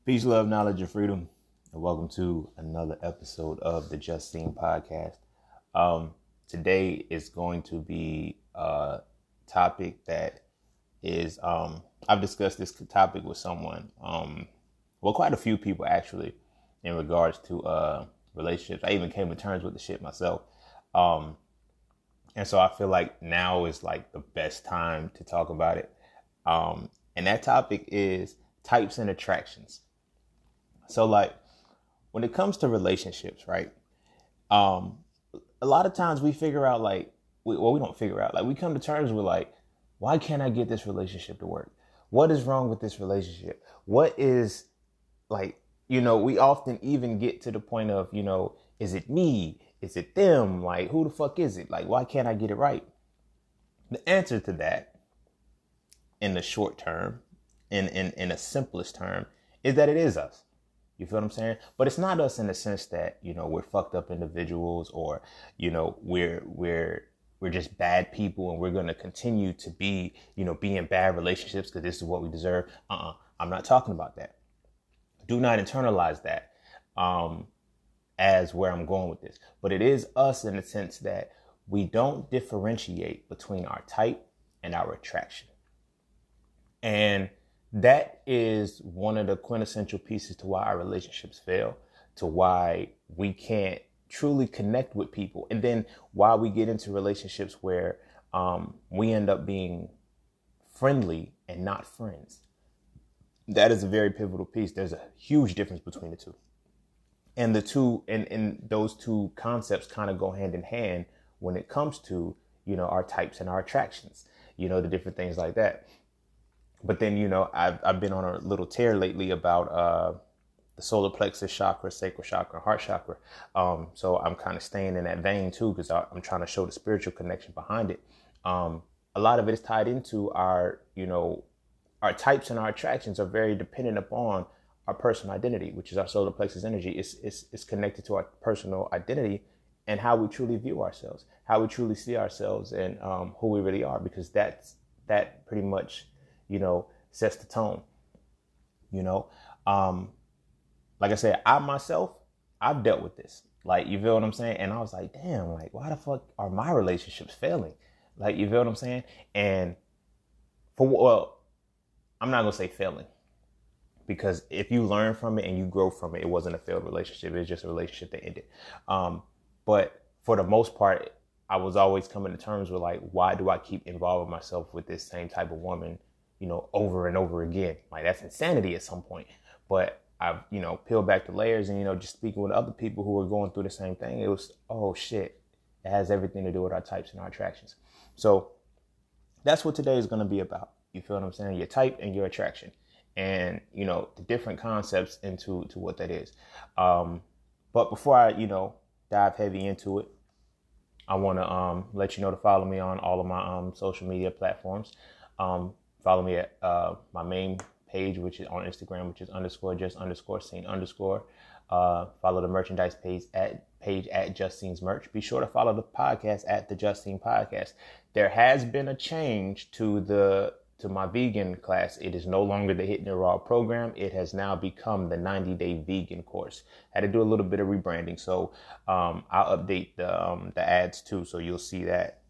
Peace, love, knowledge, and freedom, and welcome to another episode of the Just Seen podcast. Today is going to be a topic that is, I've discussed this topic with someone, quite a few people actually, in regards to relationships. I even came to terms with the shit myself. And so I feel like now is like the best time to talk about it. And that topic is types and attractions. So like when it comes to relationships, right? A lot of times we figure out we don't figure out, we come to terms with why can't I get this relationship to work? What is wrong with this relationship? What is we often even get to the point of, is it me? Is it them? Who the fuck is it? Why can't I get it right? The answer to that in the short term, in the simplest term, is that it is us. You feel what I'm saying? But it's not us in the sense that, we're fucked up individuals or, we're just bad people and we're going to continue to be, be in bad relationships because this is what we deserve. I'm not talking about that. Do not internalize that as where I'm going with this. But it is us in the sense that we don't differentiate between our type and our attraction. And that is one of the quintessential pieces to why our relationships fail, to why we can't truly connect with people. And then why we get into relationships where we end up being friendly and not friends. That is a very pivotal piece. There's a huge difference between the two. And those two concepts kind of go hand in hand when it comes to, our types and our attractions, the different things like that. But then, I've been on a little tear lately about the solar plexus chakra, sacral chakra, heart chakra. So I'm kind of staying in that vein too, because I'm trying to show the spiritual connection behind it. A lot of it is tied into our types and our attractions are very dependent upon our personal identity, which is our solar plexus energy. It's connected to our personal identity and how we truly view ourselves, how we truly see ourselves, and who we really are, because that pretty much sets the tone, like I said, I've dealt with this, you feel what I'm saying? And I was like, damn, why the fuck are my relationships failing? You feel what I'm saying? And I'm not going to say failing, because if you learn from it and you grow from it, it wasn't a failed relationship. It was just a relationship that ended. But for the most part, I was always coming to terms with why do I keep involving myself with this same type of woman, over and over again? That's insanity at some point. But I've, peeled back the layers and, just speaking with other people who were going through the same thing. It was, oh shit, it has everything to do with our types and our attractions. So that's what today is going to be about. You feel what I'm saying? Your type and your attraction, and, the different concepts into what that is. But before I, dive heavy into it, I want to let you know to follow me on all of my social media platforms. Follow me at my main page, which is on Instagram, which is _just_seen_. Follow the merchandise page at Just Seen's Merch. Be sure to follow the podcast at the Just Seen Podcast. There has been a change to my vegan class. It is no longer the Hitting It Raw program. It has now become the 90-day vegan course. Had to do a little bit of rebranding, so I'll update the ads too, so you'll see that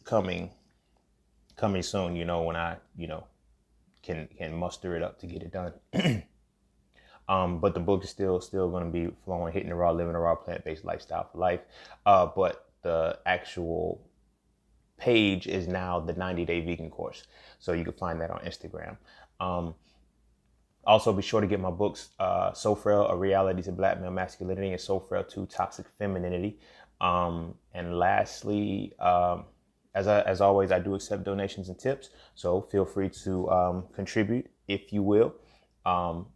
coming soon, when I, can muster it up to get it done. But the book is still going to be flowing, Hitting the Raw, Living a Raw, Plant-Based Lifestyle for Life. But the actual page is now the 90-day vegan course. So you can find that on Instagram. Also, be sure to get my books, So Frail, A Reality to Black Male Masculinity, and So Frail 2, Toxic Femininity. And lastly, as always, I do accept donations and tips, so feel free to contribute if you will.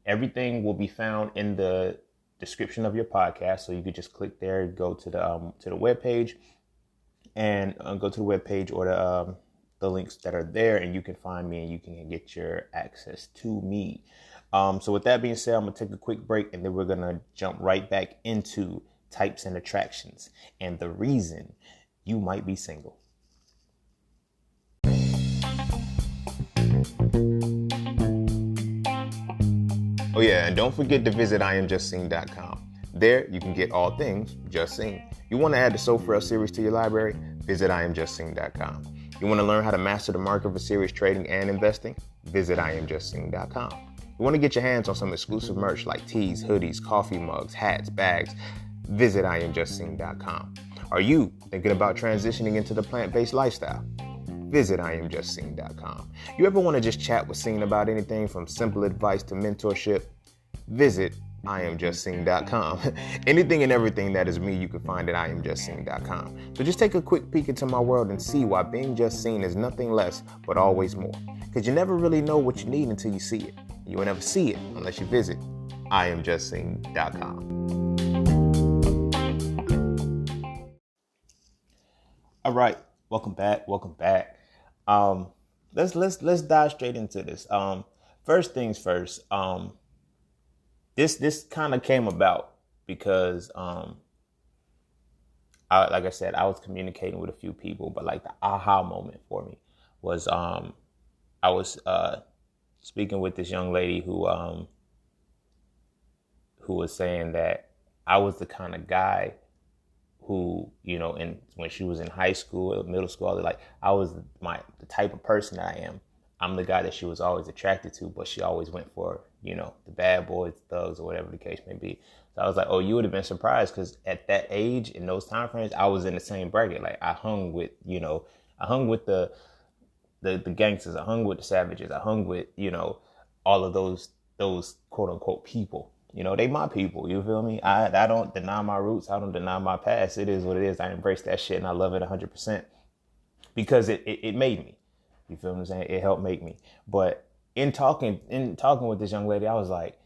Everything will be found in the description of your podcast, so you could just click there, go to the webpage, and go to the webpage or the links that are there, and you can find me and you can get your access to me. So with that being said, I'm gonna take a quick break, and then we're gonna jump right back into types and attractions and the reason you might be single. Oh yeah, and don't forget to visit IamJustSing.com. There, you can get all things Just Sing. You want to add the So Frail series to your library? Visit IamJustSing.com. You want to learn how to master the market for serious trading and investing? Visit IamJustSing.com. You want to get your hands on some exclusive merch like tees, hoodies, coffee mugs, hats, bags? Visit IamJustSing.com. Are you thinking about transitioning into the plant-based lifestyle? Visit IamJustSing.com. You ever want to just chat with Sing about anything from simple advice to mentorship? Visit IamJustSing.com. Anything and everything that is me, you can find at IamJustSing.com. So just take a quick peek into my world and see why being just seen is nothing less but always more. Because you never really know what you need until you see it. You will never see it unless you visit IamJustSing.com. All right, welcome back. Let's dive straight into this. First things first. This kind of came about because like I said, I was communicating with a few people, but like the aha moment for me was I was speaking with this young lady who was saying that I was the kind of guy who, when she was in high school or middle school, like I was the type of person that I am. I'm the guy that she was always attracted to, but she always went for, the bad boys, thugs, or whatever the case may be. So I was like, oh, you would have been surprised, because at that age, in those time frames, I was in the same bracket. Like I hung with the gangsters, I hung with the savages, I hung with, all of those quote unquote people. They my people, you feel me? I don't deny my roots. I don't deny my past. It is what it is. I embrace that shit and I love it 100% because it made me. You feel what I'm saying? It helped make me. But in talking with this young lady, I was like,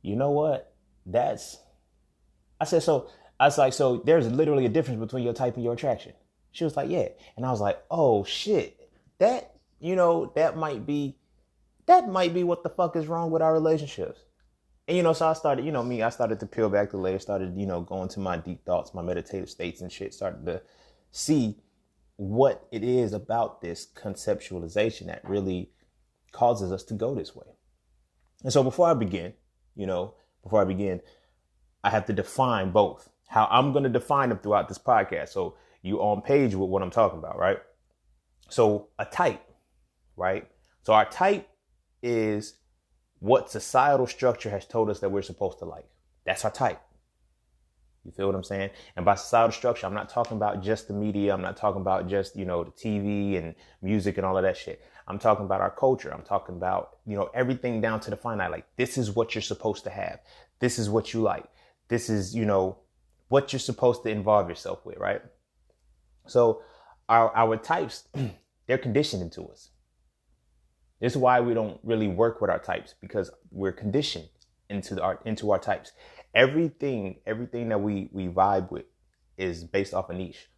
you know what? So there's literally a difference between your type and your attraction. She was like, yeah. And I was like, oh shit, that might be what the fuck is wrong with our relationships. And, so I started, I started to peel back the layers, started, going to my deep thoughts, my meditative states and shit, started to see what it is about this conceptualization that really causes us to go this way. And so before I begin, I have to define both, how I'm going to define them throughout this podcast. So you on page with what I'm talking about, right? So a type, right? So our type is what societal structure has told us that we're supposed to like. That's our type. You feel what I'm saying? And by societal structure, I'm not talking about just the media. I'm not talking about just, the TV and music and all of that shit. I'm talking about our culture. I'm talking about, everything down to the finite. Like, this is what you're supposed to have. This is what you like. This is, what you're supposed to involve yourself with, right? So our types, they're conditioned into us. This is why we don't really work with our types, because we're conditioned into our types. Everything that we vibe with is based off a niche,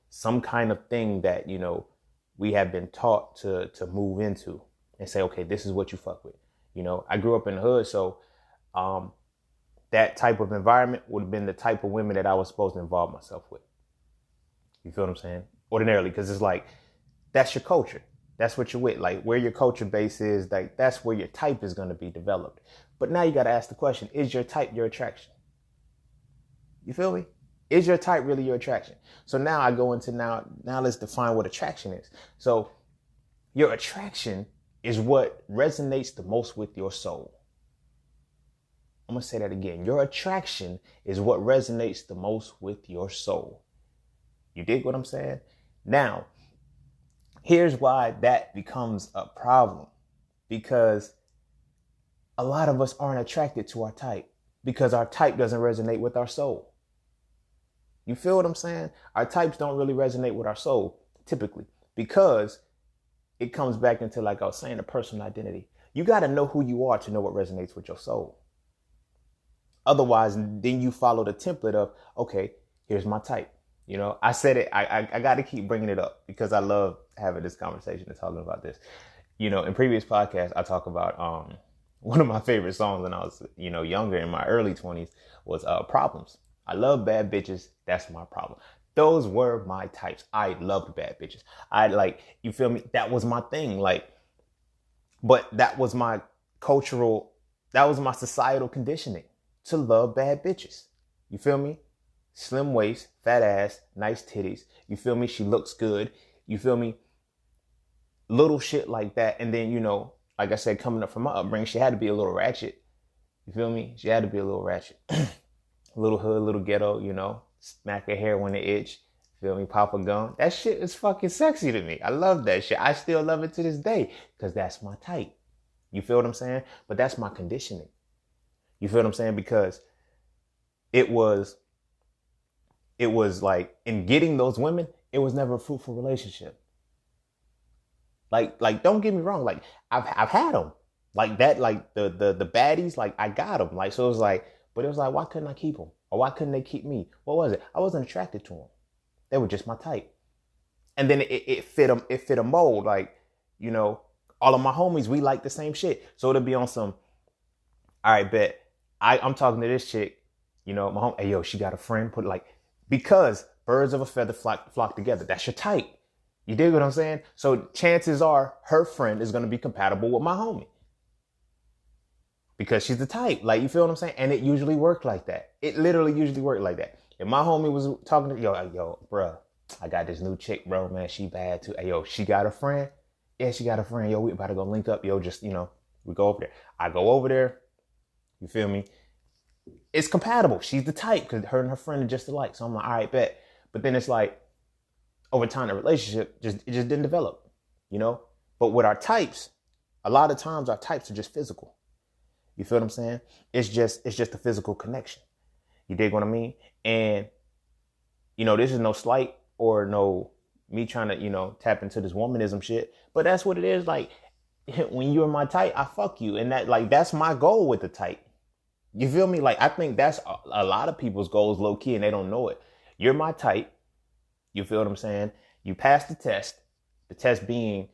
some kind of thing that, we have been taught to move into and say, okay, this is what you fuck with. I grew up in the hood. So, that type of environment would have been the type of women that I was supposed to involve myself with. You feel what I'm saying? Ordinarily, because it's like, that's your culture. That's what you're with. Like, where your culture base is, like, that's where your type is going to be developed. But now you got to ask the question, is your type your attraction? You feel me? Is your type really your attraction? So now I go into now let's define what attraction is. So your attraction is what resonates the most with your soul. I'm going to say that again. Your attraction is what resonates the most with your soul. You dig what I'm saying? Now, here's why that becomes a problem. Because a lot of us aren't attracted to our type because our type doesn't resonate with our soul. You feel what I'm saying? Our types don't really resonate with our soul typically because it comes back into, like I was saying, a personal identity. You got to know who you are to know what resonates with your soul. Otherwise, then you follow the template of, okay, here's my type. I said it. I got to keep bringing it up because I love having this conversation and talking about this. In previous podcasts, I talk about one of my favorite songs when I was, younger in my early 20s was Problems. I love bad bitches. That's my problem. Those were my types. I loved bad bitches. You feel me? That was my thing. But that was my cultural That was my societal conditioning to love bad bitches. You feel me? Slim waist, fat ass, nice titties. You feel me? She looks good. You feel me? Little shit like that. And then, like I said, coming up from my upbringing, she had to be a little ratchet. You feel me? She had to be a little ratchet. A little hood, little ghetto, smack her hair when it itch. Feel me? Pop a gun. That shit is fucking sexy to me. I love that shit. I still love it to this day because that's my type. You feel what I'm saying? But that's my conditioning. You feel what I'm saying? Because it was like in getting those women, it was never a fruitful relationship. Like don't get me wrong. Like I've had them like that, like the baddies, like I got them. Like, so it was like, but it was like, why couldn't I keep them? Or why couldn't they keep me? What was it? I wasn't attracted to them. They were just my type. And then it fit them. It fit a mold. Like, all of my homies, we like the same shit. So it'll be on some, all right, bet. I'm talking to this chick, my home. Hey, yo, she got a friend. Put like, because birds of a feather flock together. That's your type. You dig what I'm saying? So chances are her friend is going to be compatible with my homie. Because she's the type. Like, you feel what I'm saying? And it usually worked like that. It literally usually worked like that. If my homie was talking to, yo, bruh, I got this new chick, bro, man. She bad too. Hey, yo, she got a friend? Yeah, she got a friend. Yo, we about to go link up. Yo, just, we go over there. I go over there. You feel me? It's compatible. She's the type because her and her friend are just alike. So I'm like, all right, bet. But then it's like, over time, the relationship it just didn't develop, But with our types, a lot of times our types are just physical. You feel what I'm saying? It's just a physical connection. You dig what I mean? And, this is no slight or no me trying to, tap into this womanism shit. But that's what it is. Like, when you're my type, I fuck you. And that's my goal with the type. You feel me? Like, I think that's a lot of people's goals low key and they don't know it. You're my type. You feel what I'm saying? You pass the test. The test being,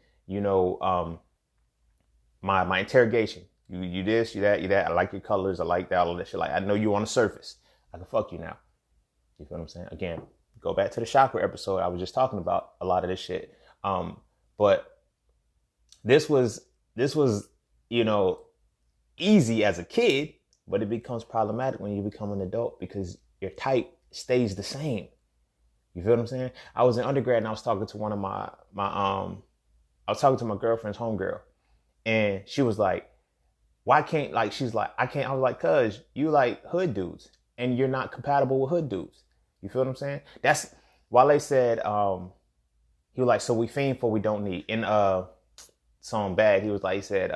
my interrogation. You this, you that. I like your colors. I like that, all of that shit. Like, I know you on the surface. I can fuck you now. You feel what I'm saying? Again, go back to the chakra episode. I was just talking about a lot of this shit. But this was, easy as a kid, but it becomes problematic when you become an adult because your type stays the same. You feel what I'm saying? I was in undergrad and I was talking to one of I was talking to my girlfriend's homegirl, and she was like, why can't, like, she's like, I can't. I was like, cuz you like hood dudes and you're not compatible with hood dudes. You feel what I'm saying? That's why they said, he was like, so we fiend for we don't need. In song Bad, he said,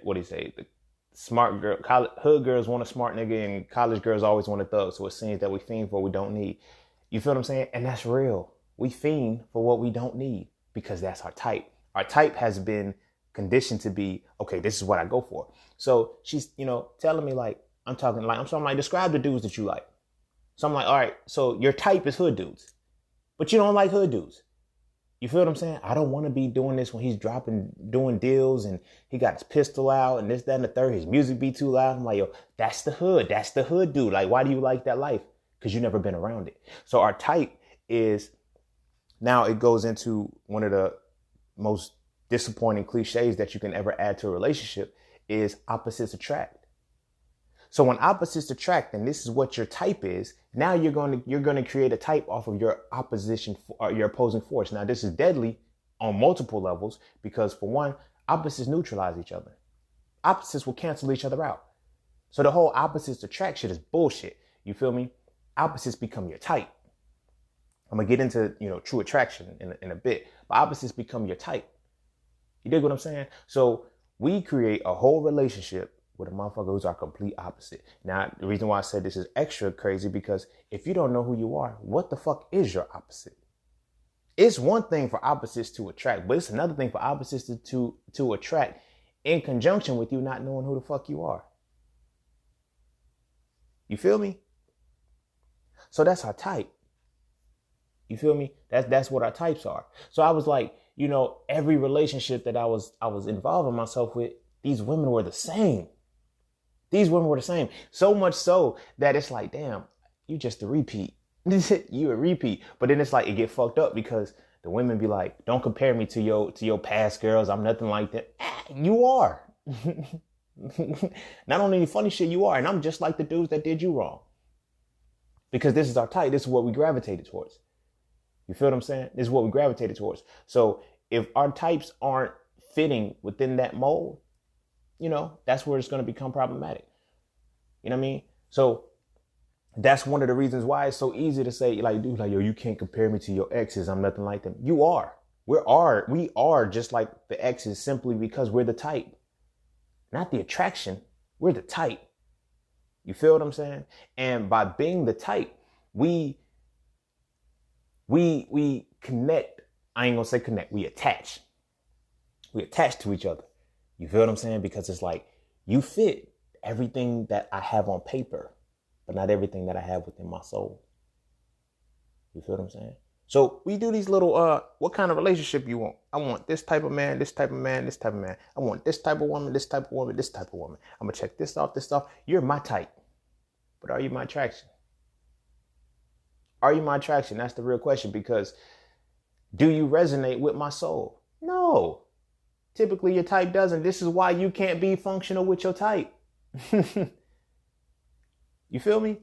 what did he say? The smart girl, hood girls want a smart nigga and college girls always want a thug. So it seems that we fiend for what we don't need. You feel what I'm saying? And that's real. We fiend for what we don't need because that's our type. Our type has been conditioned to be, okay, this is what I go for. So she's, telling me like, I'm talking like, describe the dudes that you like. So I'm like, all right, so your type is hood dudes, but you don't like hood dudes. You feel what I'm saying? I don't want to be doing this when he's doing deals and he got his pistol out and this, that, and the third. His music be too loud. I'm like, yo, that's the hood. That's the hood dude. Like, why do you like that life? Because you've never been around it. So our type is, now it goes into one of the most disappointing cliches that you can ever add to a relationship is opposites attract. So when opposites attract, and this is what your type is, now you're going to create a type off of your opposition or your opposing force. Now this is deadly on multiple levels because for one, opposites neutralize each other. Opposites will cancel each other out. So the whole opposites attract shit is bullshit. You feel me? Opposites become your type. I'm gonna get into true attraction in a bit, but opposites become your type. You dig what I'm saying? So we create a whole relationship with a motherfucker who's our complete opposite. Now, the reason why I said this is extra crazy because if you don't know who you are, what the fuck is your opposite? It's one thing for opposites to attract, but it's another thing for opposites to attract in conjunction with you not knowing who the fuck you are. You feel me? So that's our type. You feel me? That's what our types are. So I was like, every relationship that I was involving myself with, these women were the same. These women were the same. So much so that it's like, damn, you just a repeat. You a repeat. But then it's like, it get fucked up because the women be like, don't compare me to your past girls. I'm nothing like that. You are. Not only funny shit you are, and I'm just like the dudes that did you wrong. Because this is our type. This is what we gravitated towards. You feel what I'm saying? This is what we gravitated towards. So if our types aren't fitting within that mold, that's where it's going to become problematic. You know what I mean? So that's one of the reasons why it's so easy to say, like, dude, like, yo, you can't compare me to your exes. I'm nothing like them. You are. We are just like the exes simply because we're the type. Not the attraction. We're the type. You feel what I'm saying? And by being the type, we connect. I ain't gonna say connect. We attach. We attach to each other. You feel what I'm saying? Because it's like you fit everything that I have on paper, but not everything that I have within my soul. You feel what I'm saying? So we do these little, what kind of relationship you want? I want this type of man, this type of man, this type of man. I want this type of woman, this type of woman, this type of woman. I'm going to check this off, this off. You're my type. But are you my attraction? Are you my attraction? That's the real question, because do you resonate with my soul? No. Typically your type doesn't. This is why you can't be functional with your type. You feel me?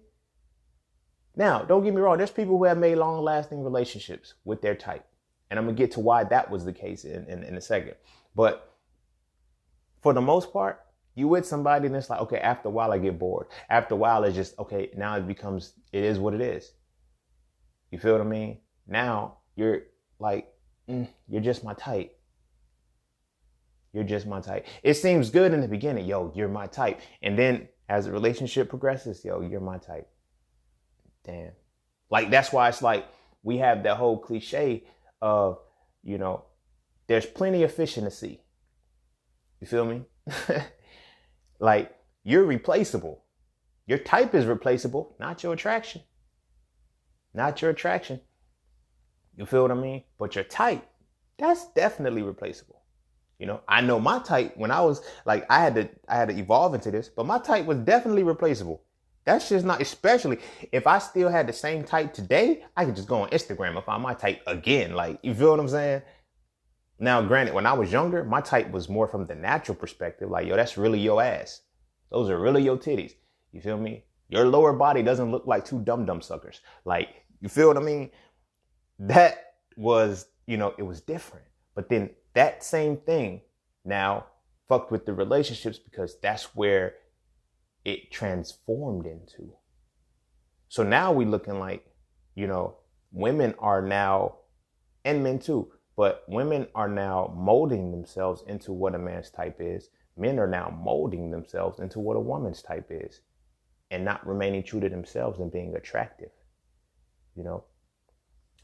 Now, don't get me wrong. There's people who have made long-lasting relationships with their type. And I'm going to get to why that was the case in a second. But for the most part, you with somebody and it's like, okay, after a while I get bored. After a while it's just, okay, now it is what it is. You feel what I mean? Now you're like, you're just my type. You're just my type. It seems good in the beginning. Yo, you're my type. And then as the relationship progresses, yo, you're my type. Damn. Like, that's why it's like we have that whole cliche of, there's plenty of fish in the sea. You feel me? Like, you're replaceable. Your type is replaceable, not your attraction. Not your attraction. You feel what I mean? But your type, that's definitely replaceable. I know my type when I was like, I had to evolve into this, but my type was definitely replaceable. That's just not, especially if I still had the same type today, I could just go on Instagram and find my type again. Like, you feel what I'm saying? Now, granted, when I was younger, my type was more from the natural perspective. Like, yo, that's really your ass. Those are really your titties. You feel me? Your lower body doesn't look like two dum-dum suckers. Like, you feel what I mean? That was, it was different. But then that same thing now fucked with the relationships, because that's where it transformed into. So now we looking like, women are now, and men too, but women are now molding themselves into what a man's type is. Men are now molding themselves into what a woman's type is, and not remaining true to themselves and being attractive.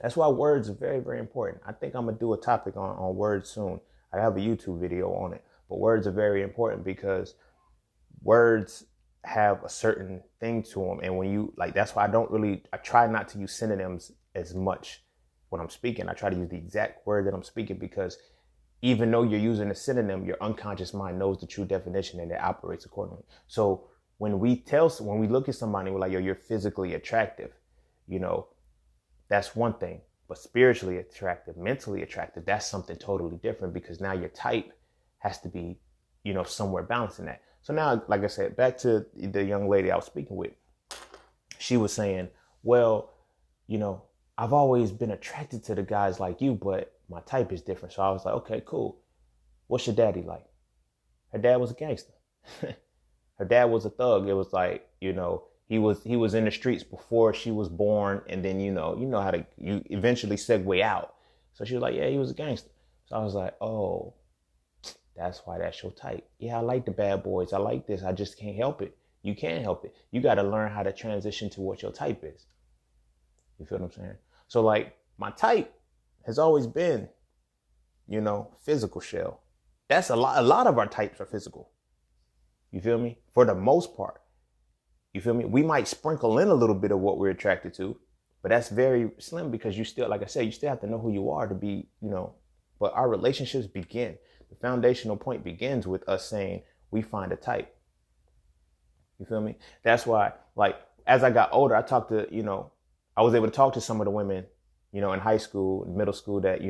That's why words are very, very important. I think I'm going to do a topic on words soon. I have a YouTube video on it, but words are very important because words have a certain thing to them. And when you that's why I try not to use synonyms as much when I'm speaking. I try to use the exact word that I'm speaking, because even though you're using a synonym, your unconscious mind knows the true definition and it operates accordingly. So when we look at somebody, we're like, yo, you're physically attractive, that's one thing. But spiritually attractive, mentally attractive, that's something totally different, because now your type has to be, somewhere balancing that. So now, like I said, back to the young lady I was speaking with. She was saying, well, I've always been attracted to the guys like you, but my type is different. So I was like, okay, cool. What's your daddy like? Her dad was a gangster. Her dad was a thug. It was like, he was in the streets before she was born. And then, you know how you eventually segue out. So she was like, yeah, he was a gangster. So I was like, oh, that's why that's your type. Yeah, I like the bad boys. I like this. I just can't help it. You can't help it. You got to learn how to transition to what your type is. You feel what I'm saying? So like, my type has always been, physical shell. That's a lot of our types are physical. You feel me? For the most part. You feel me? We might sprinkle in a little bit of what we're attracted to, but that's very slim, because you still, like I said, you still have to know who you are to be, but our relationships begin. The foundational point begins with us saying we find a type. You feel me? That's why, like, as I got older, I was able to talk to some of the women, in high school, middle school that,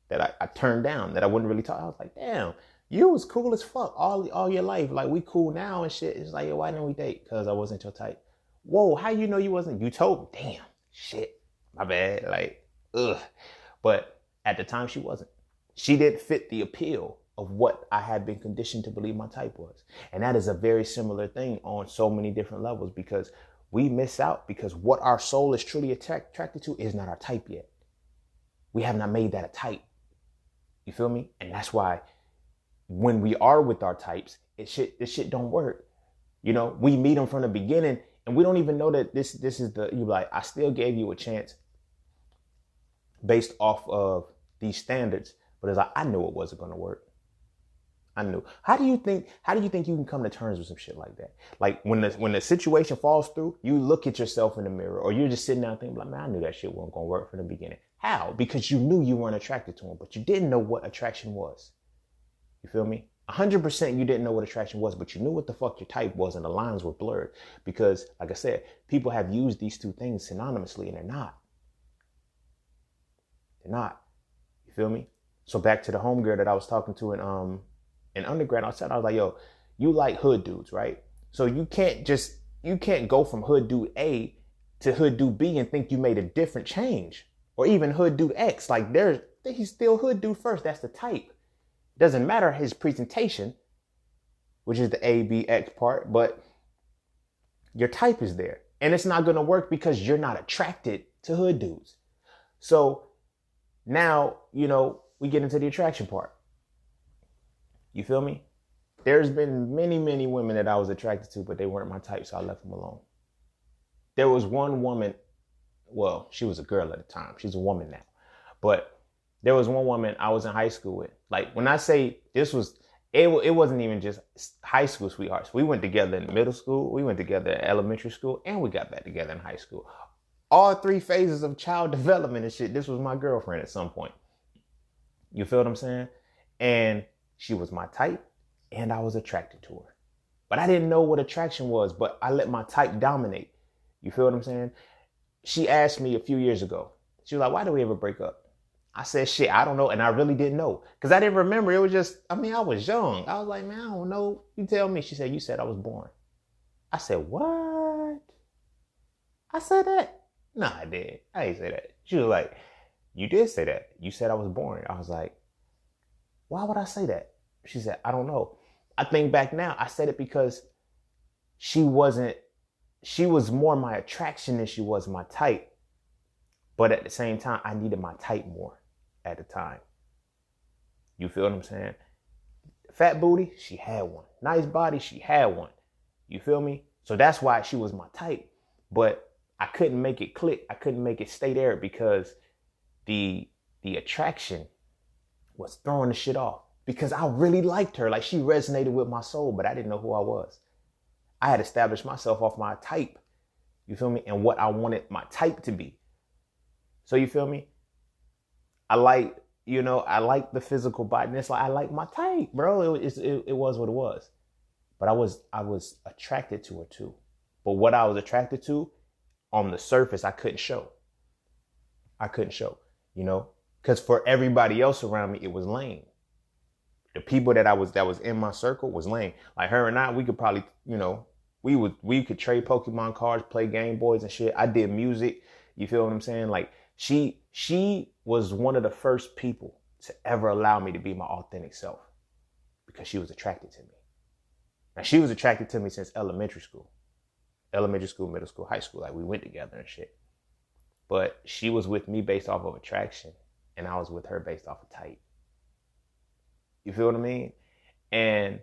that I turned down, that I wouldn't really talk. I was like, damn, You was cool as fuck all your life. Like, we cool now and shit. It's like, yo, why didn't we date? Because I wasn't your type. Whoa, how you know you wasn't? You told me. Damn, shit, my bad. Like, ugh. But at the time, she wasn't. She didn't fit the appeal of what I had been conditioned to believe my type was. And that is a very similar thing on so many different levels, because we miss out because what our soul is truly attracted to is not our type yet. We have not made that a type. You feel me? And that's why when we are with our types, this shit don't work. You know, we meet them from the beginning and we don't even know that this is you like, I still gave you a chance based off of these standards, but it's like, I knew it wasn't going to work. I knew. How do you think you can come to terms with some shit like that? Like, when the situation falls through, you look at yourself in the mirror, or you're just sitting down thinking, like, man, I knew that shit wasn't going to work from the beginning. How? Because you knew you weren't attracted to him, but you didn't know what attraction was. You feel me? 100% you didn't know what attraction was, but you knew what the fuck your type was, and the lines were blurred. Because, like I said, people have used these two things synonymously, and they're not. They're not. You feel me? So back to the homegirl that I was talking to in undergrad, I was like, yo, you like hood dudes, right? So you can't go from hood dude A to hood dude B and think you made a different change, or even hood dude X. Like, he's still hood dude first. That's the type. Doesn't matter his presentation, which is the A, B, X part, but your type is there, and it's not going to work because you're not attracted to hood dudes. So now, you know, we get into the attraction part. You feel me? There's been many, many women that I was attracted to, but they weren't my type, so I left them alone. There was one woman, well, she was a girl at the time. She's a woman now. But there was one woman I was in high school with. Like, when I say this was, it wasn't even just high school sweethearts. We went together in middle school, we went together in elementary school, and we got back together in high school. All three phases of child development and shit. This was my girlfriend at some point. You feel what I'm saying? And she was my type, and I was attracted to her. But I didn't know what attraction was, but I let my type dominate. You feel what I'm saying? She asked me a few years ago. She was like, why did we ever break up? I said, shit, I don't know. And I really didn't know, because I didn't remember. It was just, I was young. I was like, man, I don't know. You tell me. She said, you said I was boring. I said, what? I said that? No, I did. I didn't say that. She was like, you did say that. You said I was boring. I was like, why would I say that? She said, I don't know. I think back now, I said it because she was more my attraction than she was my type. But at the same time, I needed my type more at the time. You feel what I'm saying? Fat booty, she had one. Nice body, she had one. You feel me? So that's why she was my type. But I couldn't make it click. I couldn't make it stay there because the attraction was throwing the shit off, because I really liked her. Like, she resonated with my soul, but I didn't know who I was. I had established myself off my type, you feel me, and what I wanted my type to be. So you feel me? I like the physical body. And it's like, I like my type, bro. It was what it was. But I was attracted to her too. But what I was attracted to on the surface, I couldn't show. You know? Because for everybody else around me, it was lame. The people that was in my circle was lame. Like her and I, we could probably, you know, we could trade Pokemon cards, play Game Boys and shit. I did music. You feel what I'm saying? Like, she was one of the first people to ever allow me to be my authentic self, because she was attracted to me. Now, she was attracted to me since elementary school, middle school, high school. Like, we went together and shit. But she was with me based off of attraction, and I was with her based off of type. You feel what I mean? And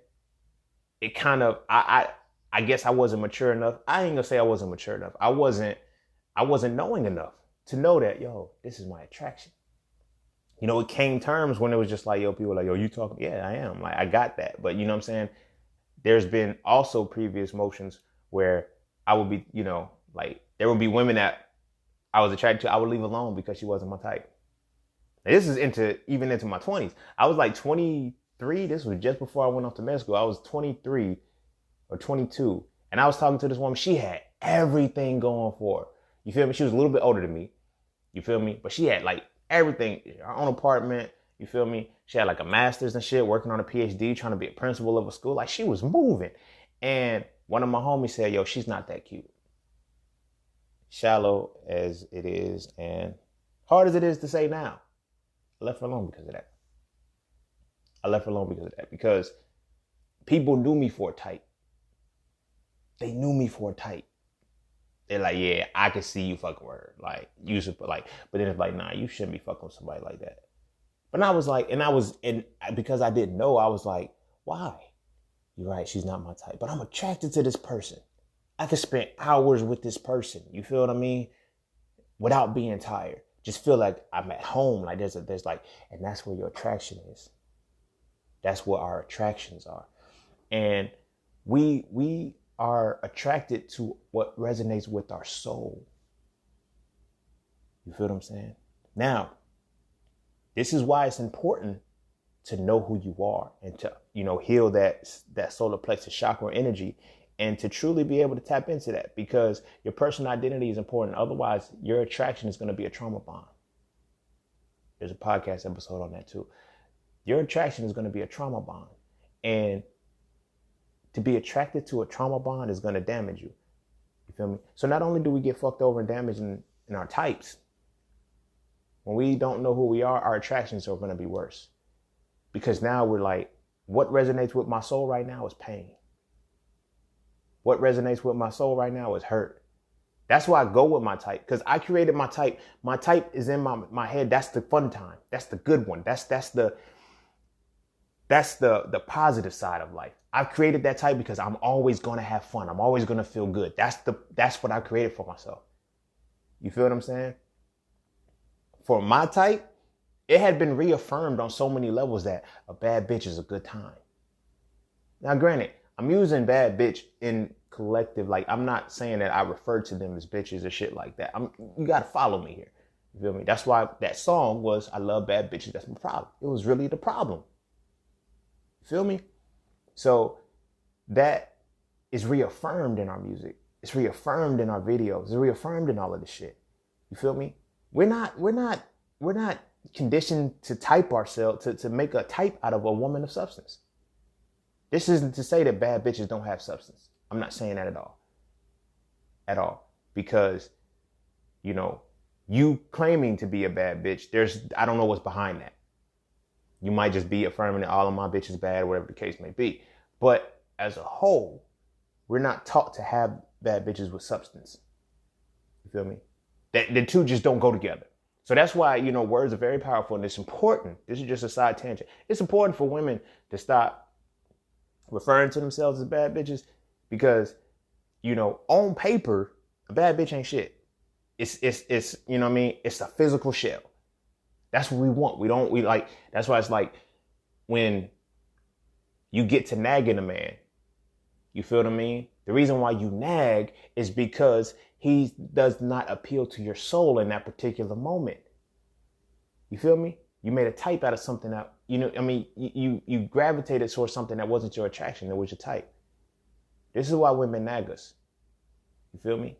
it kind of, I guess I wasn't mature enough. I ain't gonna say I wasn't mature enough. I wasn't knowing enough to know that, yo, this is my attraction. You know, it came terms when it was just like, yo, people were like, yo, you talking? Yeah, I am. Like, I got that. But you know what I'm saying? There's been also previous motions where I would be, you know, like, there would be women that I was attracted to, I would leave alone because she wasn't my type. And this is even into my 20s. I was like 23. This was just before I went off to med school. I was 23 or 22. And I was talking to this woman. She had everything going for her. You feel me? She was a little bit older than me. You feel me? But she had like everything, her own apartment, You feel me? She had like a master's and shit, working on a PhD, trying to be a principal of a school. Like, she was moving. And one of my homies said, yo, she's not that cute. Shallow as it is and hard as it is to say now, I left her alone because of that. Because people knew me for a type. They knew me for a type. They're like, yeah, I can see you fucking with her. Like, you should, like, but then it's like, nah, you shouldn't be fucking with somebody like that. But I was like, and because I didn't know, I was like, why? You're right, she's not my type, but I'm attracted to this person. I could spend hours with this person. You feel what I mean? Without being tired. Just feel like I'm at home. Like there's like, and that's where your attraction is. That's what our attractions are. And we are attracted to what resonates with our soul. You feel what I'm saying? Now, this is why it's important to know who you are and to, heal that solar plexus chakra energy and to truly be able to tap into that, because your personal identity is important. Otherwise, your attraction is going to be a trauma bond. There's a podcast episode on that too. Your attraction is going to be a trauma bond. And to be attracted to a trauma bond is going to damage you. You feel me? So not only do we get fucked over and damaged in our types, when we don't know who we are, our attractions are going to be worse. Because now we're like, what resonates with my soul right now is pain. What resonates with my soul right now is hurt. That's why I go with my type, because I created my type. My type is in my head. That's the fun time. That's the good one. That's the positive side of life. I've created that type because I'm always going to have fun. I'm always going to feel good. That's what I created for myself. You feel what I'm saying? For my type, it had been reaffirmed on so many levels that a bad bitch is a good time. Now, granted, I'm using bad bitch in collective. Like, I'm not saying that I refer to them as bitches or shit like that. You got to follow me here. You feel me? That's why that song was, I love bad bitches. That's my problem. It was really the problem. You feel me? So that is reaffirmed in our music. It's reaffirmed in our videos. It's reaffirmed in all of this shit. You feel me? We're not conditioned to type ourselves, to make a type out of a woman of substance. This isn't to say that bad bitches don't have substance. I'm not saying that at all. At all. Because, you claiming to be a bad bitch, I don't know what's behind that. You might just be affirming that all of my bitches bad, whatever the case may be. But as a whole, we're not taught to have bad bitches with substance. You feel me? The two just don't go together. So that's why, words are very powerful, and it's important. This is just a side tangent. It's important for women to stop referring to themselves as bad bitches, because, on paper, a bad bitch ain't shit. It's you know what I mean? It's a physical shell. That's what we want. That's why it's like when you get to nagging a man, you feel what I mean? The reason why you nag is because he does not appeal to your soul in that particular moment. You feel me? You made a type out of something that, you gravitated towards something that wasn't your attraction. It was your type. This is why women nag us. You feel me?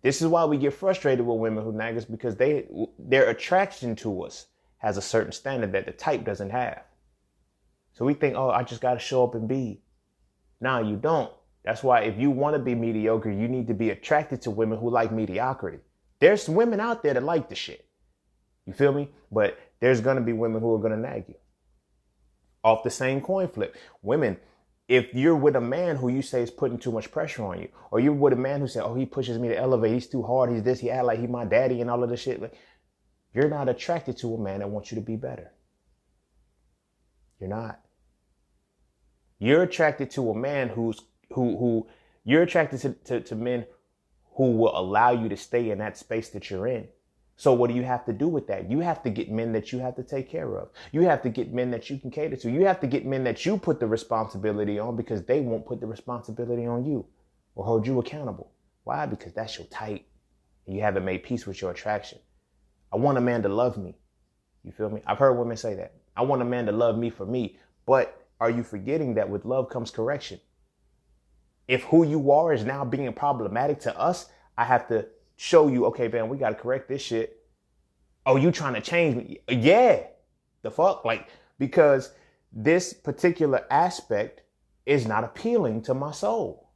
This is why we get frustrated with women who nag us, because their attraction to us has a certain standard that the type doesn't have. So we think, oh, I just got to show up and be. No, you don't. That's why if you want to be mediocre, you need to be attracted to women who like mediocrity. There's women out there that like the shit. You feel me? But there's going to be women who are going to nag you. Off the same coin flip. Women, if you're with a man who you say is putting too much pressure on you, or you're with a man who said, oh, he pushes me to elevate, he's too hard, he's this, he act like he my daddy and all of this shit. Like, you're not attracted to a man that wants you to be better. You're not. You're attracted to a man who you're attracted to men who will allow you to stay in that space that you're in. So what do you have to do with that? You have to get men that you have to take care of. You have to get men that you can cater to. You have to get men that you put the responsibility on, because they won't put the responsibility on you or hold you accountable. Why? Because that's your type. And you haven't made peace with your attraction. I want a man to love me. You feel me? I've heard women say that. I want a man to love me for me. But are you forgetting that with love comes correction? If who you are is now being problematic to us, I have to show you, okay, man, we got to correct this shit. Oh, you trying to change me? Yeah. The fuck? Like, because this particular aspect is not appealing to my soul.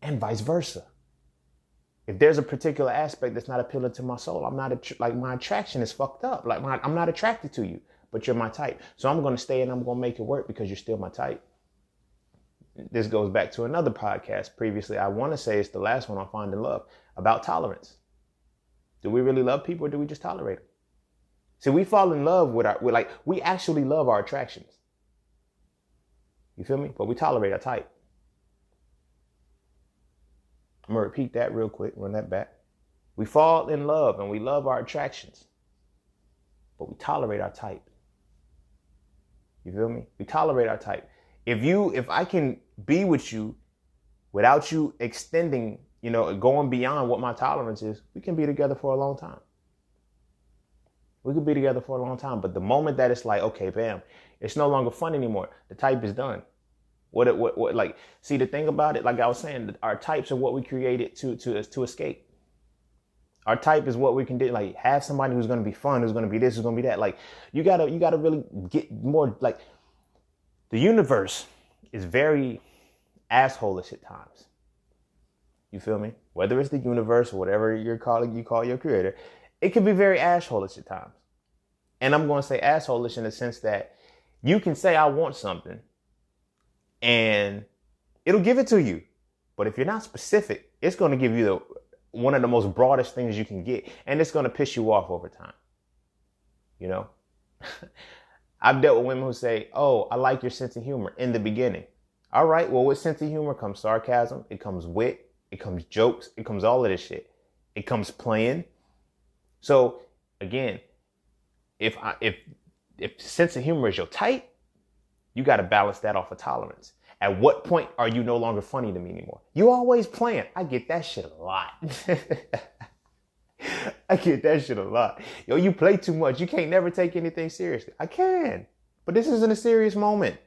And vice versa. If there's a particular aspect that's not appealing to my soul, I'm not, like, my attraction is fucked up. Like, I'm not attracted to you, but you're my type. So I'm going to stay and I'm going to make it work because you're still my type. This goes back to another podcast previously. I want to say it's the last one on Finding Love, about tolerance. Do we really love people, or do we just tolerate them? See, we fall in love we actually love our attractions. You feel me? But we tolerate our type. I'm going to repeat that real quick, run that back. We fall in love and we love our attractions, but we tolerate our type. You feel me? We tolerate our type. If I can be with you without you extending, going beyond what my tolerance is, we can be together for a long time. We could be together for a long time. But the moment that it's like, okay, bam, it's no longer fun anymore. The type is done. See, the thing about it, like I was saying, our types are what we created to escape. Our type is what we can do. Like, have somebody who's going to be fun, who's going to be this, who's going to be that. Like, you gotta really get more, like, the universe is very asshole-ish at times. You feel me? Whether it's the universe or whatever you call your creator, it can be very asshole-ish at times. And I'm going to say asshole-ish in the sense that you can say, I want something, and it'll give it to you. But if you're not specific, it's going to give you one of the most broadest things you can get. And it's going to piss you off over time. I've dealt with women who say, oh, I like your sense of humor in the beginning. All right, well, with sense of humor comes sarcasm. It comes wit. It comes jokes. It comes all of this shit. It comes playing. So again, if sense of humor is your type, you got to balance that off of tolerance. At what point are you no longer funny to me anymore? You always playing. I get that shit a lot. I get that shit a lot. Yo, you play too much. You can't never take anything seriously. I can. But this isn't a serious moment.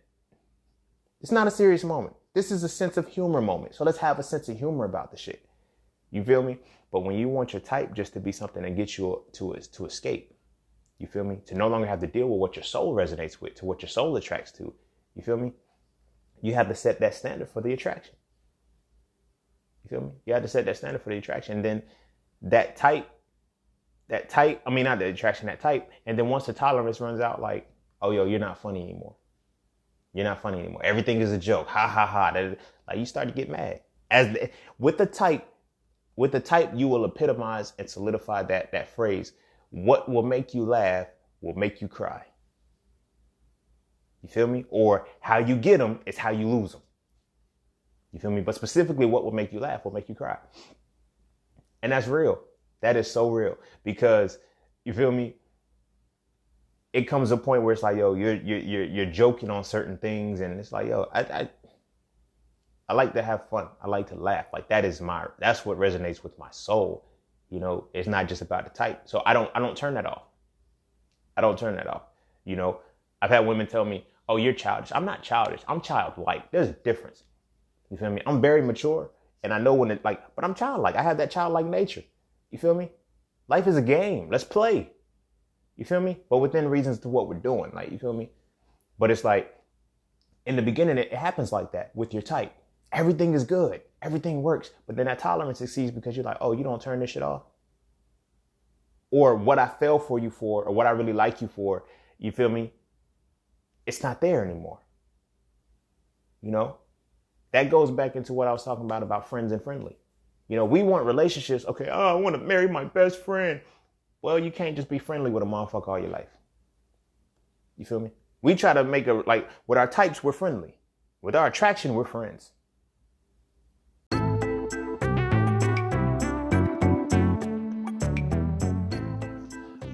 It's not a serious moment. This is a sense of humor moment. So let's have a sense of humor about the shit. You feel me? But when you want your type just to be something that gets you to escape, you feel me? To no longer have to deal with what your soul resonates with, to what your soul attracts to. You feel me? You have to set that standard for the attraction. You feel me? You have to set that standard for the attraction. And then that type, not the attraction, that type. And then once the tolerance runs out, like, oh, yo, you're not funny anymore. You're not funny anymore. Everything is a joke. Ha, ha, ha. Like, you start to get mad. With the type, you will epitomize and solidify that phrase. What will make you laugh will make you cry. You feel me? Or how you get them is how you lose them. You feel me? But specifically, what will make you laugh will make you cry. And that's real. That is so real. Because, you feel me? It comes a point where it's like, yo, you're joking on certain things, and it's like, yo, I like to have fun. I like to laugh. Like, that's what resonates with my soul. It's not just about the type. So I don't turn that off. I don't turn that off. I've had women tell me, oh, you're childish. I'm not childish. I'm childlike. There's a difference. You feel me? I'm very mature, and I know when but I'm childlike. I have that childlike nature. You feel me? Life is a game. Let's play. You feel me? But within reasons to what we're doing. Like, you feel me? But it's like, in the beginning, it happens like that with your type. Everything is good. Everything works. But then that tolerance exceeds because you're like, oh, you don't turn this shit off? Or what I fell for you for, or what I really like you for, you feel me? It's not there anymore. That goes back into what I was talking about friends and friendly. We want relationships. Okay, I want to marry my best friend. Well, you can't just be friendly with a motherfucker all your life. You feel me? We try to make with our types, we're friendly. With our attraction, we're friends.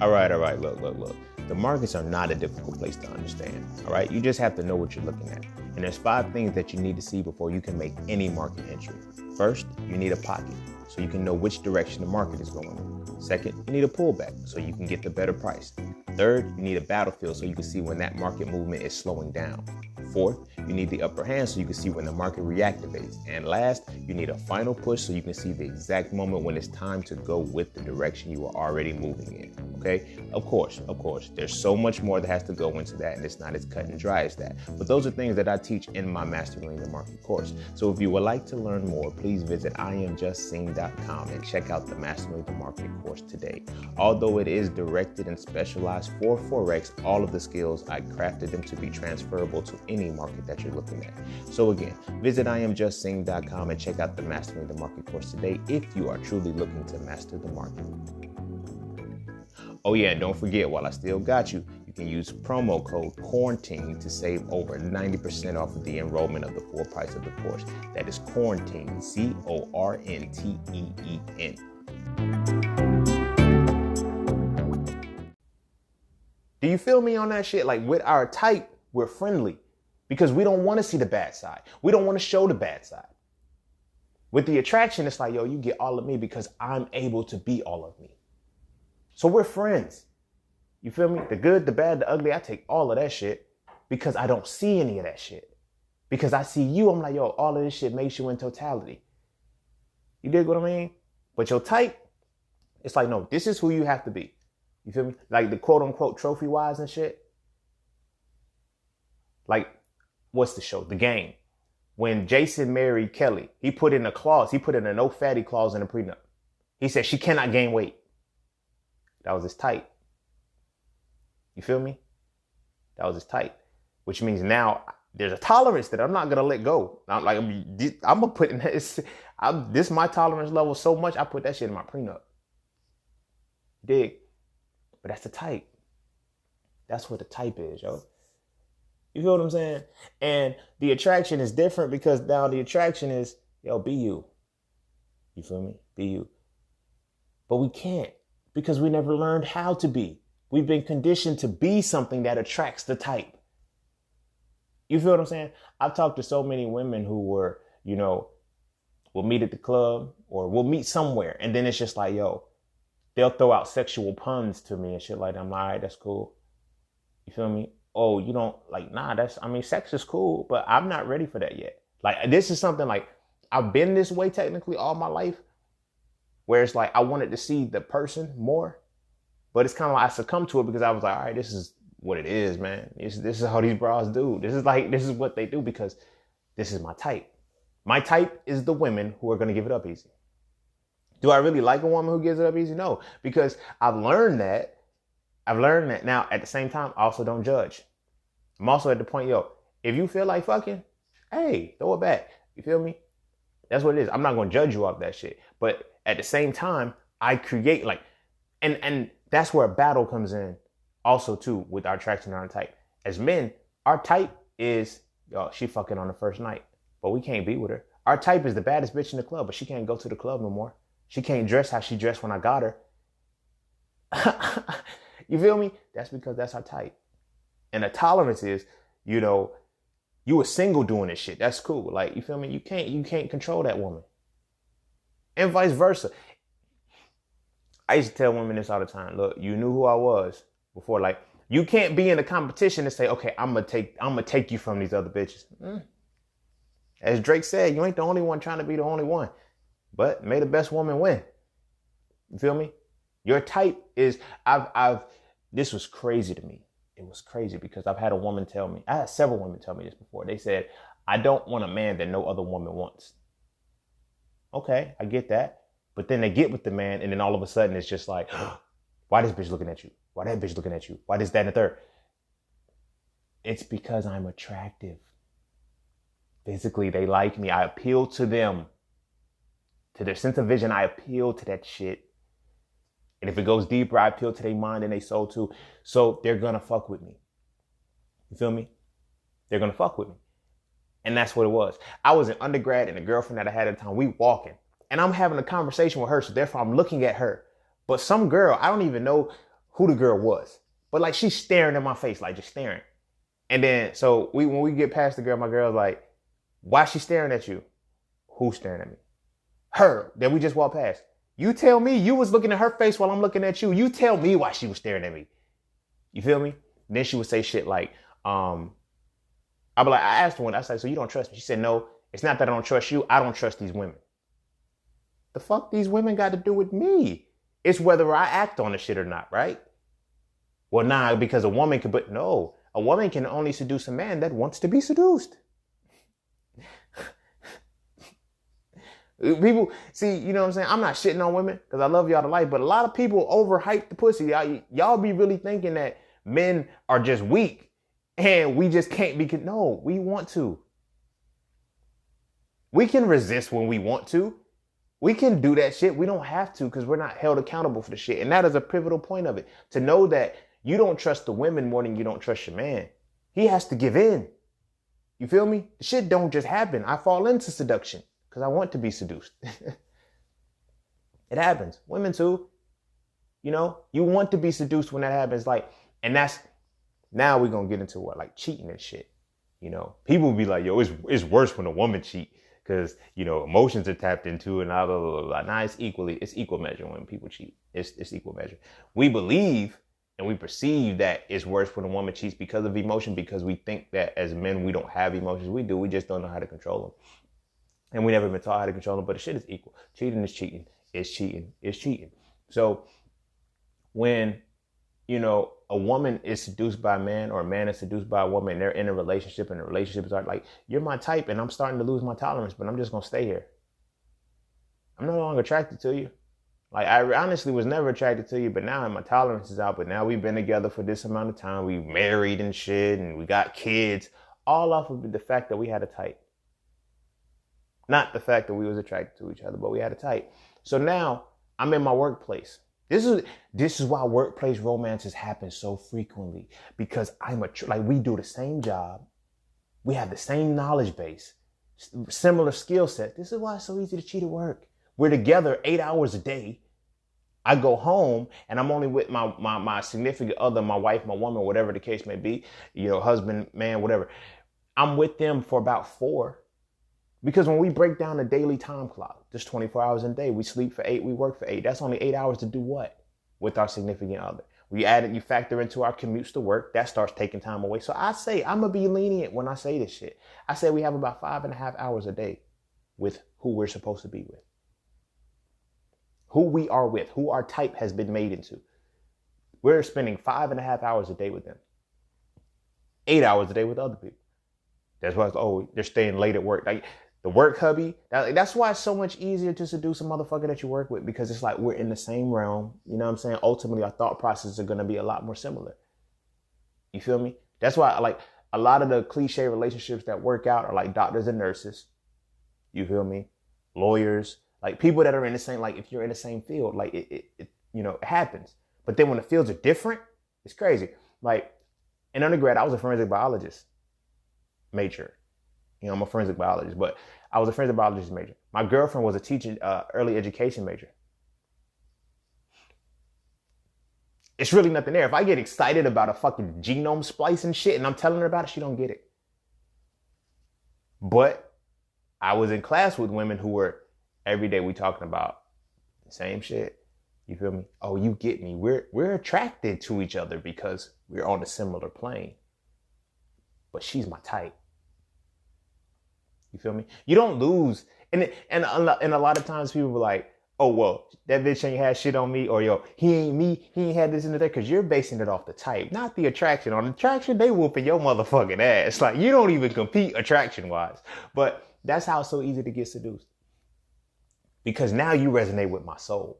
All right. Look. The markets are not a difficult place to understand. All right. You just have to know what you're looking at. And there's 5 things that you need to see before you can make any market entry. First, you need a pocket so you can know which direction the market is going in. Second, you need a pullback so you can get the better price. Third, you need a battlefield so you can see when that market movement is slowing down. Fourth, you need the upper hand so you can see when the market reactivates. And last, you need a final push so you can see the exact moment when it's time to go with the direction you are already moving in. Okay, of course, there's so much more that has to go into that, and it's not as cut and dry as that. But those are things that I teach in my Mastering the Market course. So if you would like to learn more, please visit IamJustSing.com and check out the Mastering the Market course today. Although it is directed and specialized for Forex, all of the skills, I crafted them to be transferable to any market that you're looking at. So again, visit IamJustSing.com and check out the Mastering the Market course today if you are truly looking to master the market. Oh yeah, and don't forget, while I still got you, you can use promo code QUARANTINE to save over 90% off of the enrollment of the full price of the course. That is QUARANTINE, QUARANTEEN. Do you feel me on that shit? Like with our type, we're friendly because we don't want to see the bad side. We don't want to show the bad side. With the attraction, it's like, yo, you get all of me because I'm able to be all of me. So we're friends. You feel me? The good, the bad, the ugly, I take all of that shit because I don't see any of that shit. Because I see you, I'm like, yo, all of this shit makes you in totality. You dig what I mean? But your type, it's like, no, this is who you have to be. You feel me? Like the quote unquote trophy wives and shit. Like, what's the show? The Game. When Jason married Kelly, he put in a clause. He put in a no fatty clause in the prenup. He said she cannot gain weight. That was his type. You feel me? That was his type. Which means now there's a tolerance that I'm not going to let go. I'm going to put in this. This is my tolerance level so much, I put that shit in my prenup. Dig? But that's the type. That's what the type is, yo. You feel what I'm saying? And the attraction is different because now the attraction is, yo, be you. You feel me? Be you. But we can't because we never learned how to be. We've been conditioned to be something that attracts the type. You feel what I'm saying? I've talked to so many women who were, you know, we'll meet at the club or we'll meet somewhere. And then it's just like, yo, they'll throw out sexual puns to me and shit like that. I'm like, all right, that's cool. You feel me? Oh, you don't like, nah, sex is cool, but I'm not ready for that yet. Like, this is something like I've been this way technically all my life where it's like, I wanted to see the person more, but it's kind of like I succumbed to it because I was like, all right, this is what it is, man. This is how these bras do. This is what they do because this is my type. My type is the women who are going to give it up easy. Do I really like a woman who gives it up easy? No, because I've learned that now. At the same time, I also don't judge. I'm also at the point, yo, if you feel like fucking, hey, throw it back. You feel me? That's what it is. I'm not going to judge you off that shit. But at the same time, I create like, and that's where a battle comes in also too with our attraction and our type. As men, our type is, yo, she fucking on the first night, but we can't be with her. Our type is the baddest bitch in the club, but she can't go to the club no more. She can't dress how she dressed when I got her. You feel me? That's because that's our type. And the tolerance is, you know, you were single doing this shit. That's cool. Like, you feel me? You can't control that woman. And vice versa. I used to tell women this all the time. Look, you knew who I was before. Like, you can't be in a competition and say, okay, I'm gonna take you from these other bitches. As Drake said, you ain't the only one trying to be the only one. But may the best woman win. You feel me? Your type is, this was crazy to me. It was crazy because I've had I had several women tell me this before. They said, I don't want a man that no other woman wants. Okay, I get that. But then they get with the man and then all of a sudden it's just like, why this bitch looking at you? Why that bitch looking at you? Why this, that, and the third? It's because I'm attractive. Physically, they like me. I appeal to them. To their sense of vision, I appeal to that shit. And if it goes deeper, I appeal to their mind and their soul too. So they're going to fuck with me. You feel me? They're going to fuck with me. And that's what it was. I was an undergrad and a girlfriend that I had at the time, we walking. And I'm having a conversation with her. So therefore I'm looking at her. But some girl, I don't even know who the girl was. But like she's staring at my face, like just staring. And then, so when we get past the girl, my girl's like, why is she staring at you? Who's staring at me? Her, that we just walked past. You tell me you was looking at her face while I'm looking at you. You tell me why she was staring at me. You feel me? And then she would say shit like, I'd be like, I asked her one, I said, so you don't trust me? She said, no, it's not that I don't trust you. I don't trust these women. The fuck these women got to do with me? It's whether I act on the shit or not, right? Well, nah, because a woman can, but no, a woman can only seduce a man that wants to be seduced. People see, you know what I'm saying? I'm not shitting on women because I love y'all to life, but a lot of people overhype the pussy. Y'all be really thinking that men are just weak and we just can't be. No, we want to. We can resist when we want to. We can do that shit. We don't have to because we're not held accountable for the shit. And that is a pivotal point of it. To know that you don't trust the women more than you don't trust your man. He has to give in. You feel me? The shit don't just happen. I fall into seduction because I want to be seduced. It happens. Women too. You know, you want to be seduced when that happens. Like, and that's, now we're going to get into what? Like cheating and shit. You know, people will be like, yo, it's worse when a woman cheat. Because, you know, emotions are tapped into and blah, blah, blah, blah. Now it's equal measure when people cheat. It's equal measure. We believe and we perceive that it's worse when a woman cheats because of emotion, because we think that as men, we don't have emotions. We do. We just don't know how to control them. And we never been taught how to control them, but the shit is equal. Cheating is cheating. It's cheating. It's cheating. So when, you know, a woman is seduced by a man or a man is seduced by a woman and they're in a relationship and the relationships are like, you're my type and I'm starting to lose my tolerance, but I'm just going to stay here. I'm no longer attracted to you. Like, I honestly was never attracted to you, but now my tolerance is out. But now we've been together for this amount of time. We married and shit and we got kids, all off of the fact that we had a type. Not the fact that we was attracted to each other, but we had a type. So now I'm in my workplace. This is why workplace romances happen so frequently, because like we do the same job. We have the same knowledge base, similar skill set. This is why it's so easy to cheat at work. We're together 8 hours a day. I go home and I'm only with my significant other, my wife, my woman, whatever the case may be, you know, husband, man, whatever. I'm with them for about 4. Because when we break down the daily time clock, just 24 hours a day, we sleep for 8, we work for 8. That's only 8 hours to do what? With our significant other. You factor into our commutes to work, that starts taking time away. So I say, I'm going to be lenient when I say this shit. I say we have about 5.5 hours a day with who we're supposed to be with. Who we are with, who our type has been made into. We're spending 5.5 hours a day with them. 8 hours a day with other people. That's why they're staying late at work. Like, the work hubby, that's why it's so much easier to seduce a motherfucker that you work with, because it's like we're in the same realm. You know what I'm saying? Ultimately, our thought processes are going to be a lot more similar. You feel me? That's why, like, a lot of the cliche relationships that work out are like doctors and nurses. You feel me? Lawyers, like people that are in the same, like if you're in the same field, like it you know, it happens. But then when the fields are different, it's crazy. Like in undergrad, I was a forensic biologist major. You know, I'm a forensic biologist, but I was a forensic biologist major. My girlfriend was a teaching, early education major. It's really nothing there. If I get excited about a fucking genome splice and shit and I'm telling her about it, she don't get it. But I was in class with women who were, every day we talking about the same shit. You feel me? Oh, you get me. We're attracted to each other because we're on a similar plane. But she's my type. You feel me? You don't lose. And a lot of times people were like, oh, well, that bitch ain't had shit on me, or yo, he ain't me, he ain't had this and that, because you're basing it off the type, not the attraction. On attraction, they whooping your motherfucking ass. Like, you don't even compete attraction-wise. But that's how it's so easy to get seduced. Because now you resonate with my soul.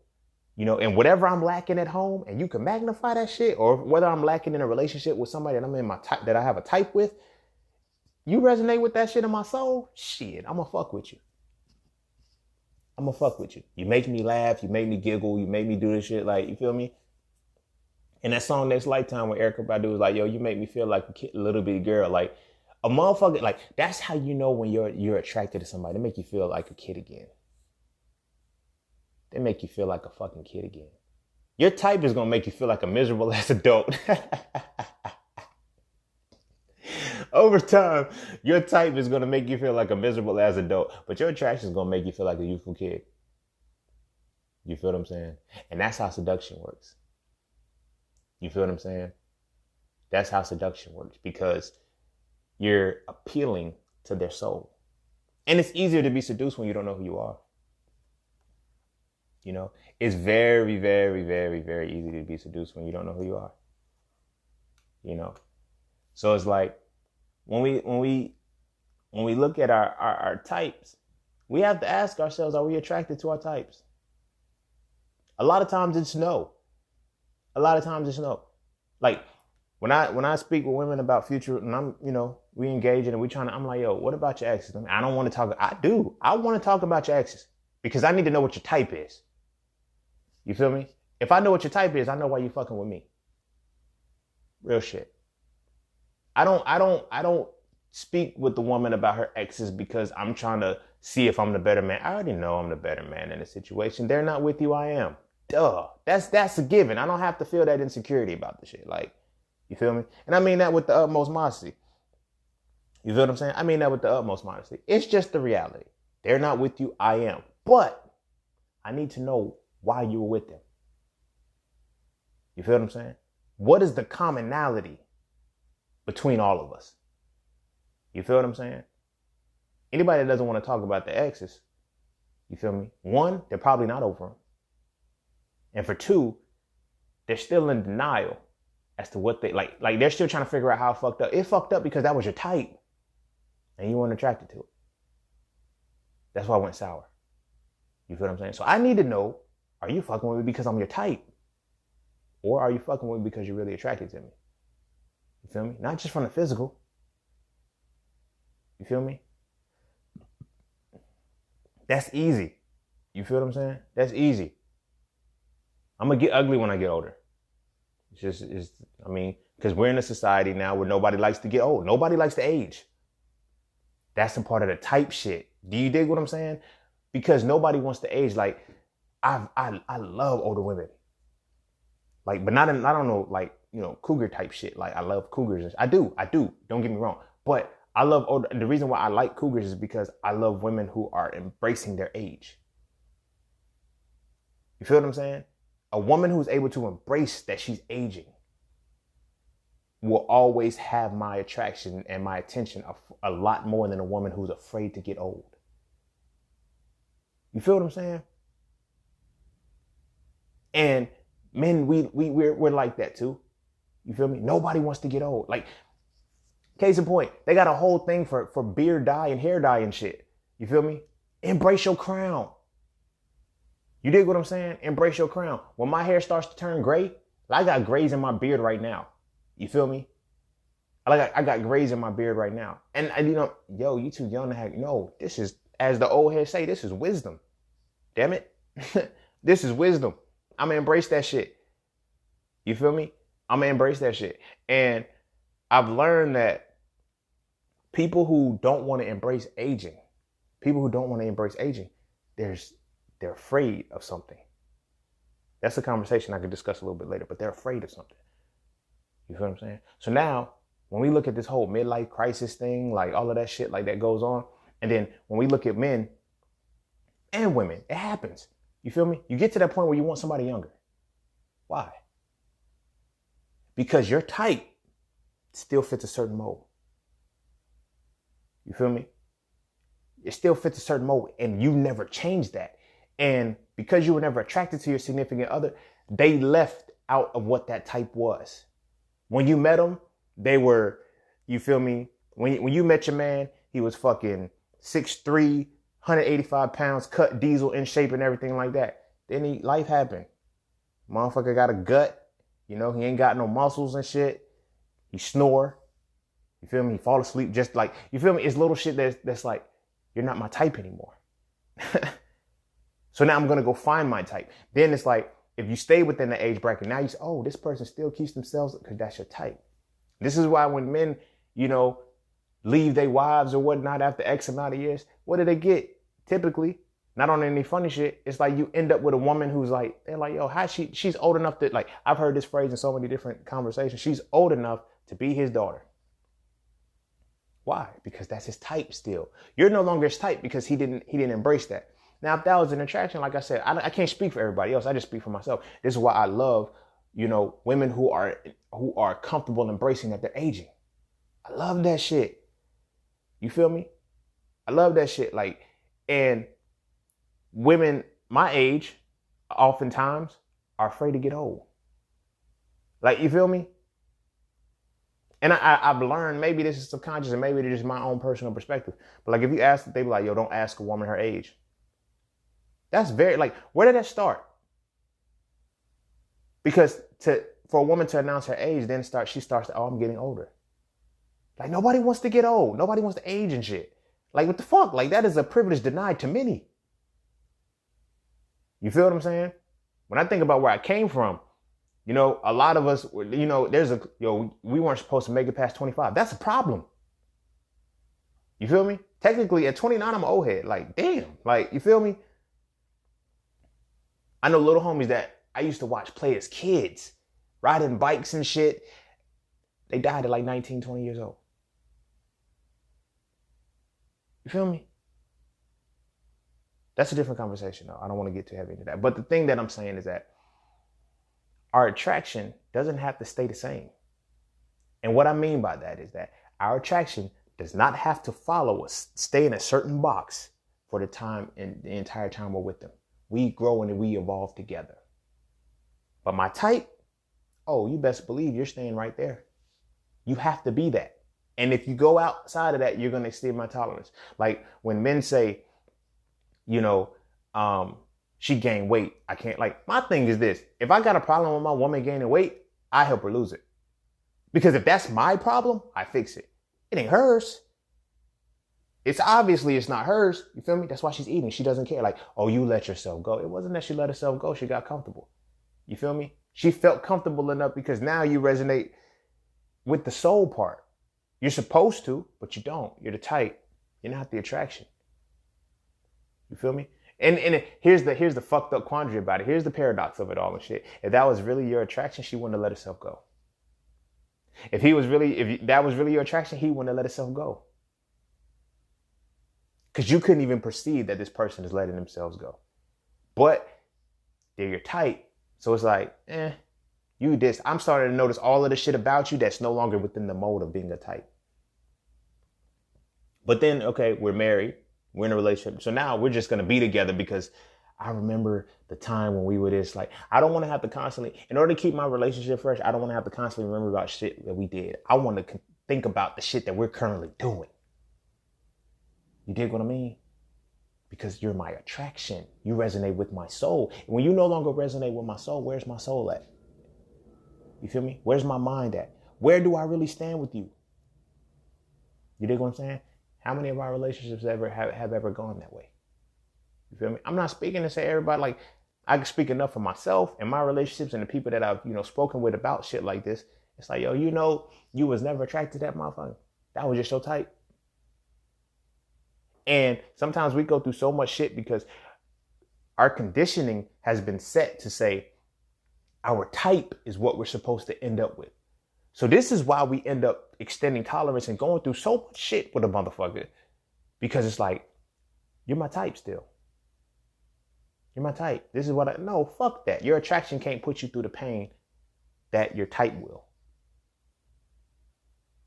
You know, and whatever I'm lacking at home, and you can magnify that shit, or whether I'm lacking in a relationship with somebody that I'm in my type, that I have a type with, you resonate with that shit in my soul, shit, I'm gonna fuck with you. I'm gonna fuck with you. You make me laugh, you make me giggle, you make me do this shit, like, you feel me? And that song Next Lifetime with Erykah Badu was like, yo, you make me feel like a kid, little bitty girl, like a motherfucker. Like, that's how you know when you're attracted to somebody. They make you feel like a kid again. They make you feel like a fucking kid again. Your type is gonna make you feel like a miserable ass adult. Over time, your type is going to make you feel like a miserable ass adult, but your attraction is going to make you feel like a youthful kid. You feel what I'm saying? And that's how seduction works. You feel what I'm saying? That's how seduction works, because you're appealing to their soul. And it's easier to be seduced when you don't know who you are. You know, it's very, very, very, very easy to be seduced when you don't know who you are. you know. So it's like when we look at our types, we have to ask ourselves, are we attracted to our types? A lot of times it's no. A lot of times it's no. Like when I speak with women about future, and I'm, we engaging and we trying to, I'm like, yo, what about your exes? I don't want to talk. I want to talk about your exes because I need to know what your type is. You feel me? If I know what your type is, I know why you fucking with me. Real shit. I don't speak with the woman about her exes because I'm trying to see if I'm the better man. I already know I'm the better man in the situation. They're not with you, I am. Duh. That's a given. I don't have to feel that insecurity about the shit. Like, you feel me? And I mean that with the utmost modesty. You feel what I'm saying? I mean that with the utmost modesty. It's just the reality. They're not with you, I am. But I need to know why you were with them. You feel what I'm saying? What is the commonality between all of us? You feel what I'm saying? Anybody that doesn't want to talk about the exes, you feel me? One, they're probably not over them. And for two, they're still in denial as to what they like they're still trying to figure out how it fucked up. It fucked up because that was your type and you weren't attracted to it. That's why I went sour. You feel what I'm saying? So I need to know, are you fucking with me because I'm your type? Or are you fucking with me because you're really attracted to me? You feel me? Not just from the physical. You feel me? That's easy. You feel what I'm saying? That's easy. I'm gonna get ugly when I get older. Because we're in a society now where nobody likes to get old. Nobody likes to age. That's a part of the type shit. Do you dig what I'm saying? Because nobody wants to age. Like, I love older women. Like, but not on no, like, cougar type shit. Like, I love cougars. I do. Don't get me wrong. But I love older. And the reason why I like cougars is because I love women who are embracing their age. You feel what I'm saying? A woman who's able to embrace that she's aging will always have my attraction and my attention a lot more than a woman who's afraid to get old. You feel what I'm saying? And men, we're like that too. You feel me? Nobody wants to get old. Like, case in point, they got a whole thing for beard dye and hair dye and shit. You feel me? Embrace your crown. You dig what I'm saying? Embrace your crown. When my hair starts to turn gray, I got grays in my beard right now. You feel me? I got grays in my beard right now. And you too young to have, no, this is, as the old heads say, this is wisdom. Damn it. This is wisdom. I'm going to embrace that shit. You feel me? I'm going to embrace that shit. And I've learned that people who don't want to embrace aging, they're afraid of something. That's a conversation I could discuss a little bit later, but they're afraid of something. You feel what I'm saying? So now, when we look at this whole midlife crisis thing, like all of that shit like that goes on, and then when we look at men and women, it happens. You feel me? You get to that point where you want somebody younger. Why? Because your type still fits a certain mold. You feel me? It still fits a certain mold, and you never changed that. And because you were never attracted to your significant other, they left out of what that type was. When you met them, they were, you feel me? When you met your man, he was fucking 6'3", 185 pounds, cut diesel, in shape and everything like that. Then life happened. Motherfucker got a gut. He ain't got no muscles and shit. He snore. You feel me? He fall asleep just like, you feel me? It's little shit that's like, you're not my type anymore. So now I'm going to go find my type. Then it's like, if you stay within the age bracket, now you say, oh, this person still keeps themselves, because that's your type. This is why when men, leave their wives or whatnot after X amount of years, what do they get? Typically, not on any funny shit. It's like you end up with a woman who's like, they're like, yo, she's old enough that, like, I've heard this phrase in so many different conversations. She's old enough to be his daughter. Why? Because that's his type still. You're no longer his type because he didn't embrace that. Now, if that was an attraction, like I said, I can't speak for everybody else. I just speak for myself. This is why I love, women who are comfortable embracing that they're aging. I love that shit. You feel me? I love that shit. Like, and women my age oftentimes are afraid to get old. Like, you feel me? And I've learned, maybe this is subconscious and maybe it is my own personal perspective. But like if you ask, they be like, yo, don't ask a woman her age. That's very, like, where did that start? Because for a woman to announce her age, then she starts to, oh, I'm getting older. Like, nobody wants to get old. Nobody wants to age and shit. Like, what the fuck? Like, that is a privilege denied to many. You feel what I'm saying? When I think about where I came from, you know, a lot of us, you know, we weren't supposed to make it past 25. That's a problem. You feel me? Technically, at 29, I'm an old head. Like, damn. Like, you feel me? I know little homies that I used to watch play as kids, riding bikes and shit. They died at like 19, 20 years old. You feel me? That's a different conversation, though. I don't want to get too heavy into that. But the thing that I'm saying is that our attraction doesn't have to stay the same. And what I mean by that is that our attraction does not have to follow us, stay in a certain box for the time and the entire time we're with them. We grow and we evolve together. But my type, oh, you best believe you're staying right there. You have to be that. And if you go outside of that, you're going to exceed my tolerance. Like when men say, you know, she gained weight. I can't, like, my thing is this. If I got a problem with my woman gaining weight, I help her lose it. Because if that's my problem, I fix it. It ain't hers. It's not hers. You feel me? That's why she's eating. She doesn't care. Like, oh, you let yourself go. It wasn't that she let herself go. She got comfortable. You feel me? She felt comfortable enough because now you resonate with the soul part. You're supposed to, but you don't. You're the type. You're not the attraction. You feel me? And here's the fucked up quandary about it. Here's the paradox of it all and shit. If that was really your attraction, she wouldn't have let herself go. If that was really your attraction, he wouldn't have let himself go. Because you couldn't even perceive that this person is letting themselves go. But they're your type. So it's like, you this. I'm starting to notice all of the shit about you that's no longer within the mode of being a type. But then, okay, we're married. We're in a relationship. So now we're just going to be together because I remember the time when we were this. Like, I don't want to have to constantly, in order to keep my relationship fresh, I don't want to have to constantly remember about shit that we did. I want to think about the shit that we're currently doing. You dig what I mean? Because you're my attraction. You resonate with my soul. And when you no longer resonate with my soul, where's my soul at? You feel me? Where's my mind at? Where do I really stand with you? You dig what I'm saying? How many of our relationships have ever gone that way? You feel me? I'm not speaking to say everybody, like, I can speak enough for myself and my relationships and the people that I've, spoken with about shit like this. It's like, yo, you was never attracted to that motherfucker. That was just so tight. And sometimes we go through so much shit because our conditioning has been set to say our type is what we're supposed to end up with. So this is why we end up extending tolerance and going through so much shit with a motherfucker. Because it's like, you're my type still. You're my type. This is what no, fuck that. Your attraction can't put you through the pain that your type will.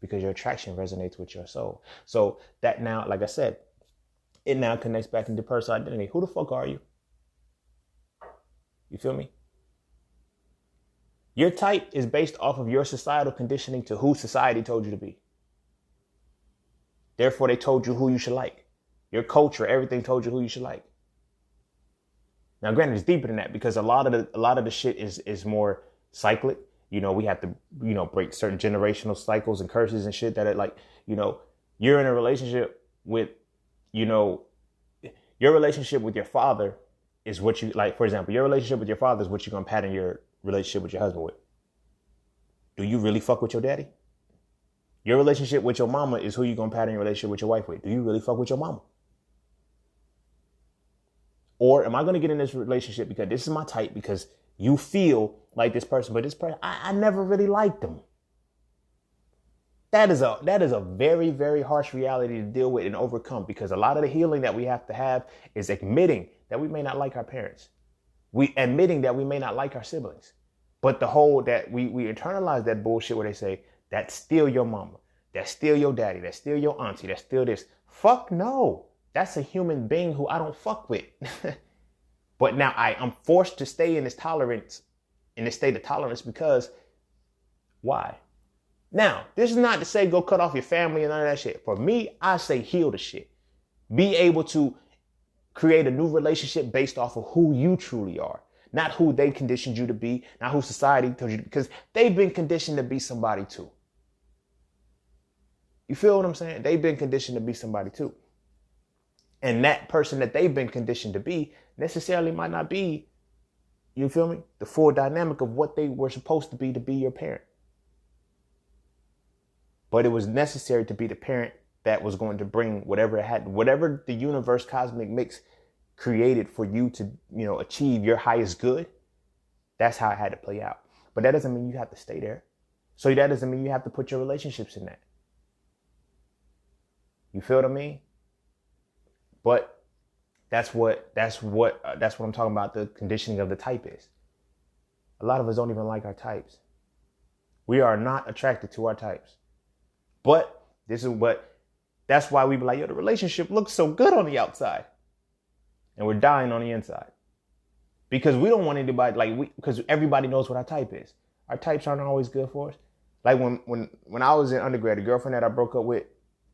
Because your attraction resonates with your soul. So that now, like I said, it now connects back into personal identity. Who the fuck are you? You feel me? Your type is based off of your societal conditioning to who society told you to be. Therefore, they told you who you should like. Your culture, everything told you who you should like. Now, granted, it's deeper than that because a lot of the shit is more cyclic. We have to, break certain generational cycles and curses and shit that you're in a relationship with, your relationship with your father is what you like. For example, your relationship with your father is what you're going to pattern your relationship with your husband with. Do you really fuck with your daddy? Your relationship with your mama is who you're going to pattern your relationship with your wife with. Do you really fuck with your mama? Or am I going to get in this relationship because this is my type because you feel like this person, but this person, I never really liked them. That is a very, very harsh reality to deal with and overcome because a lot of the healing that we have to have is admitting that we may not like our parents. Admitting that we may not like our siblings. But the whole that we internalize that bullshit where they say, that's still your mama. That's still your daddy. That's still your auntie. That's still this. Fuck no. That's a human being who I don't fuck with. But now I'm forced to stay in this state of tolerance because why? Now, this is not to say go cut off your family and none of that shit. For me, I say heal the shit. Be able to create a new relationship based off of who you truly are. Not who they conditioned you to be, not who society told you to be, because they've been conditioned to be somebody too. You feel what I'm saying? They've been conditioned to be somebody too. And that person that they've been conditioned to be necessarily might not be, you feel me, the full dynamic of what they were supposed to be your parent. But it was necessary to be the parent that was going to bring whatever it had, whatever the universe cosmic mix created for you to, achieve your highest good. That's how it had to play out. But that doesn't mean you have to stay there. So that doesn't mean you have to put your relationships in that. You feel what I mean? But that's what I'm talking about. The conditioning of the type is. A lot of us don't even like our types. We are not attracted to our types. But that's why we be like, yo, the relationship looks so good on the outside. And we're dying on the inside. Because we don't want anybody, because everybody knows what our type is. Our types aren't always good for us. Like when I was in undergrad, the girlfriend that I broke up with,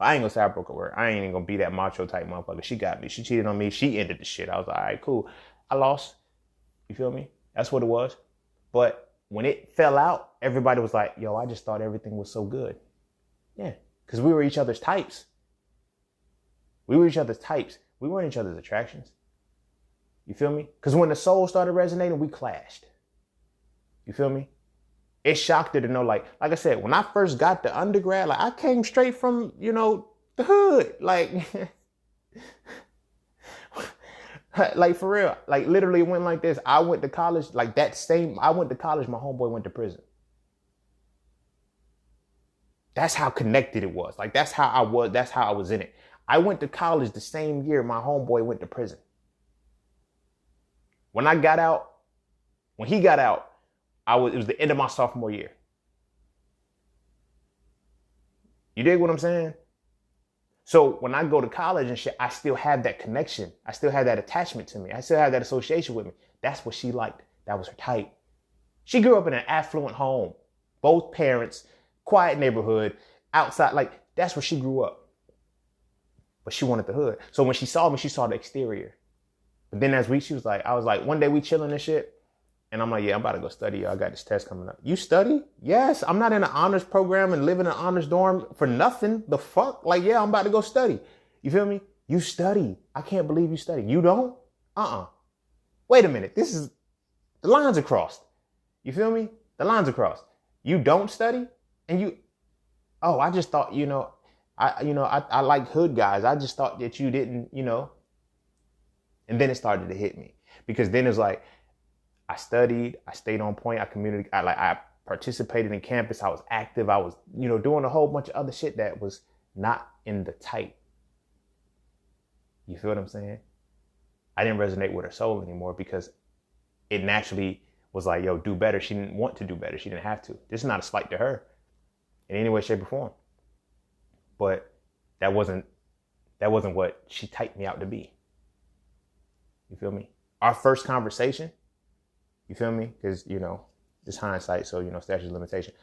I ain't gonna say I broke up with her. I ain't even gonna be that macho type motherfucker. She got me. She cheated on me. She ended the shit. I was like, all right, cool. I lost. You feel me? That's what it was. But when it fell out, everybody was like, yo, I just thought everything was so good. Yeah, because we were each other's types. We were each other's types. We weren't each other's attractions. You feel me? Because when the soul started resonating, we clashed. You feel me? It shocked her to know, like I said, when I first got to undergrad, I came straight from, the hood. Like for real. Like literally went like this. I went to college, I went to college, my homeboy went to prison. That's how connected it was. Like that's how I was in it. I went to college the same year my homeboy went to prison. When he got out, it was the end of my sophomore year. You dig what I'm saying? So when I go to college and shit, I still have that connection. I still have that attachment to me. I still have that association with me. That's what she liked. That was her type. She grew up in an affluent home. Both parents, quiet neighborhood, outside. That's where she grew up. But she wanted the hood. So when she saw me, she saw the exterior. But then I was like, one day we chilling and shit. And I'm like, yeah, I'm about to go study. I got this test coming up. You study? Yes. I'm not in an honors program and live in an honors dorm for nothing. The fuck? Yeah, I'm about to go study. You feel me? You study. I can't believe you study. You don't? Wait a minute. The lines are crossed. You feel me? The lines are crossed. You don't study? And I just thought, I like hood guys. I just thought that you didn't, And then it started to hit me. Because then it's like, I studied, I stayed on point, I participated in campus, I was active, I was, doing a whole bunch of other shit that was not in the type. You feel what I'm saying? I didn't resonate with her soul anymore because it naturally was like, yo, do better. She didn't want to do better. She didn't have to. This is not a slight to her in any way, shape, or form. But that wasn't what she typed me out to be. You feel me? Our first conversation, you feel me? Because, it's hindsight, so, statute of limitation.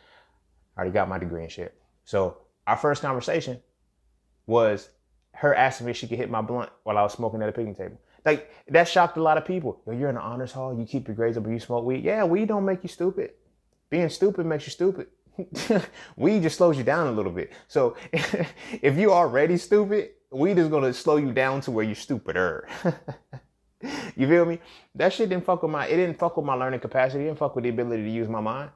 I already got my degree and shit. So our first conversation was her asking me if she could hit my blunt while I was smoking at a picnic table. That shocked a lot of people. Yo, you're in the honors hall, you keep your grades up and you smoke weed. Yeah, weed don't make you stupid. Being stupid makes you stupid. Weed just slows you down a little bit. So if you're already stupid, weed is going to slow you down to where you're stupider. You feel me? That shit didn't fuck with my learning capacity. It didn't fuck with the ability to use my mind.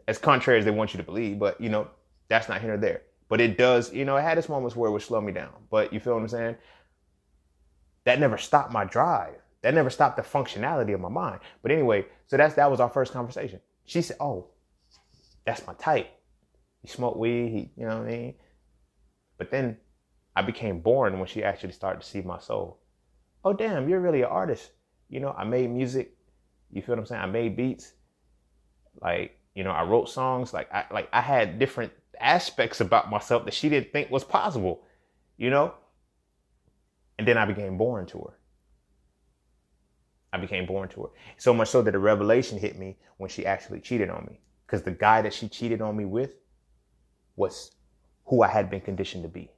As contrary as they want you to believe, but that's not here or there. But it does, it had its moments where it would slow me down. But you feel what I'm saying? That never stopped my drive. That never stopped the functionality of my mind. But anyway, so that was our first conversation. She said, oh, that's my type. He smoked weed, you know what I mean? But then I became bored when she actually started to see my soul. Oh, damn, you're really an artist. I made music. You feel what I'm saying? I made beats. I wrote songs. I had different aspects about myself that she didn't think was possible, And then I became boring to her. So much so that a revelation hit me when she actually cheated on me. Because the guy that she cheated on me with was who I had been conditioned to be.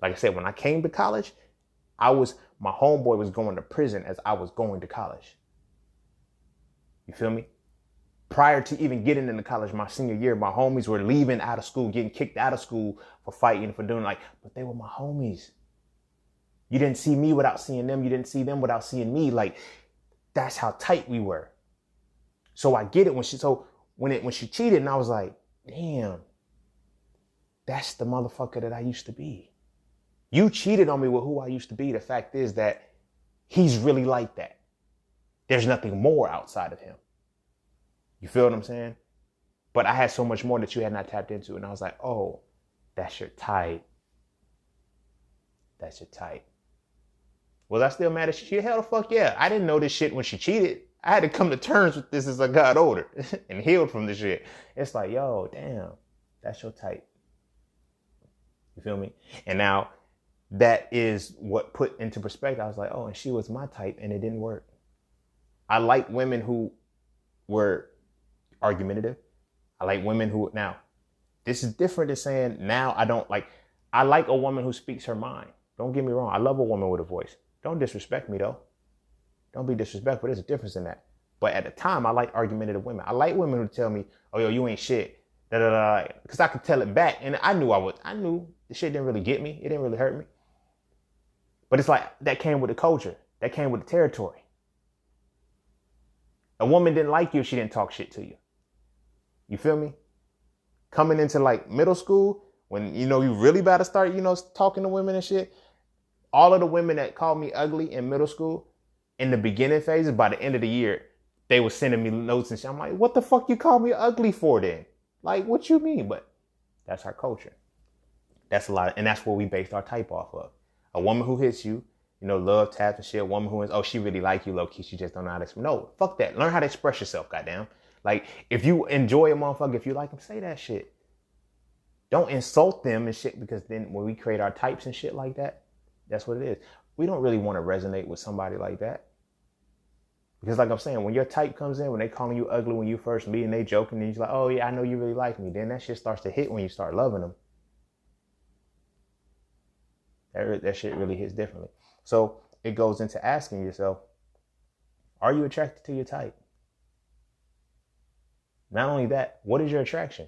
Like I said, when I came to college, my homeboy was going to prison as I was going to college. You feel me? Prior to even getting into college, my senior year, my homies were leaving out of school, getting kicked out of school for fighting, for doing but they were my homies. You didn't see me without seeing them. You didn't see them without seeing me. Like, that's how tight we were. So I get it when she cheated, and I was like, damn, that's the motherfucker that I used to be. You cheated on me with who I used to be. The fact is that he's really like that. There's nothing more outside of him. You feel what I'm saying? But I had so much more that you had not tapped into. And I was like, oh, that's your type. That's your type. Was I still mad at she cheated? Hell the fuck yeah. I didn't know this shit when she cheated. I had to come to terms with this as I got older and healed from this shit. It's like, yo, damn, that's your type. You feel me? And now that is what put into perspective. I was like, oh, and she was my type and it didn't work. I like women who were argumentative. I like women who, now, this is different than saying now I like a woman who speaks her mind. Don't get me wrong. I love a woman with a voice. Don't disrespect me though. Don't be disrespectful. There's a difference in that. But at the time, I like argumentative women. I like women who tell me, oh, yo, you ain't shit. Da, da, da. Because I could tell it back. And I knew the shit didn't really get me. It didn't really hurt me. But it's like, that came with the culture. That came with the territory. A woman didn't like you if she didn't talk shit to you. You feel me? Coming into like middle school, when, you really about to start, talking to women and shit. All of the women that called me ugly in middle school, in the beginning phases, by the end of the year, they were sending me notes and shit. I'm like, what the fuck you call me ugly for then? Like, what you mean? But that's our culture. That's a lot. And that's what we based our type off of. A woman who hits you, love taps and shit. A woman who is, oh, she really like you, low key. She just don't know how to express. No, fuck that. Learn how to express yourself, goddamn. Like, if you enjoy a motherfucker, if you like them, say that shit. Don't insult them and shit, because then when we create our types and shit like that, that's what it is. We don't really want to resonate with somebody like that. Because like I'm saying, when your type comes in, when they calling you ugly when you first meet and they joking and you're like, oh yeah, I know you really like me. Then that shit starts to hit when you start loving them. That shit really hits differently. So it goes into asking yourself, are you attracted to your type? Not only that, what is your attraction?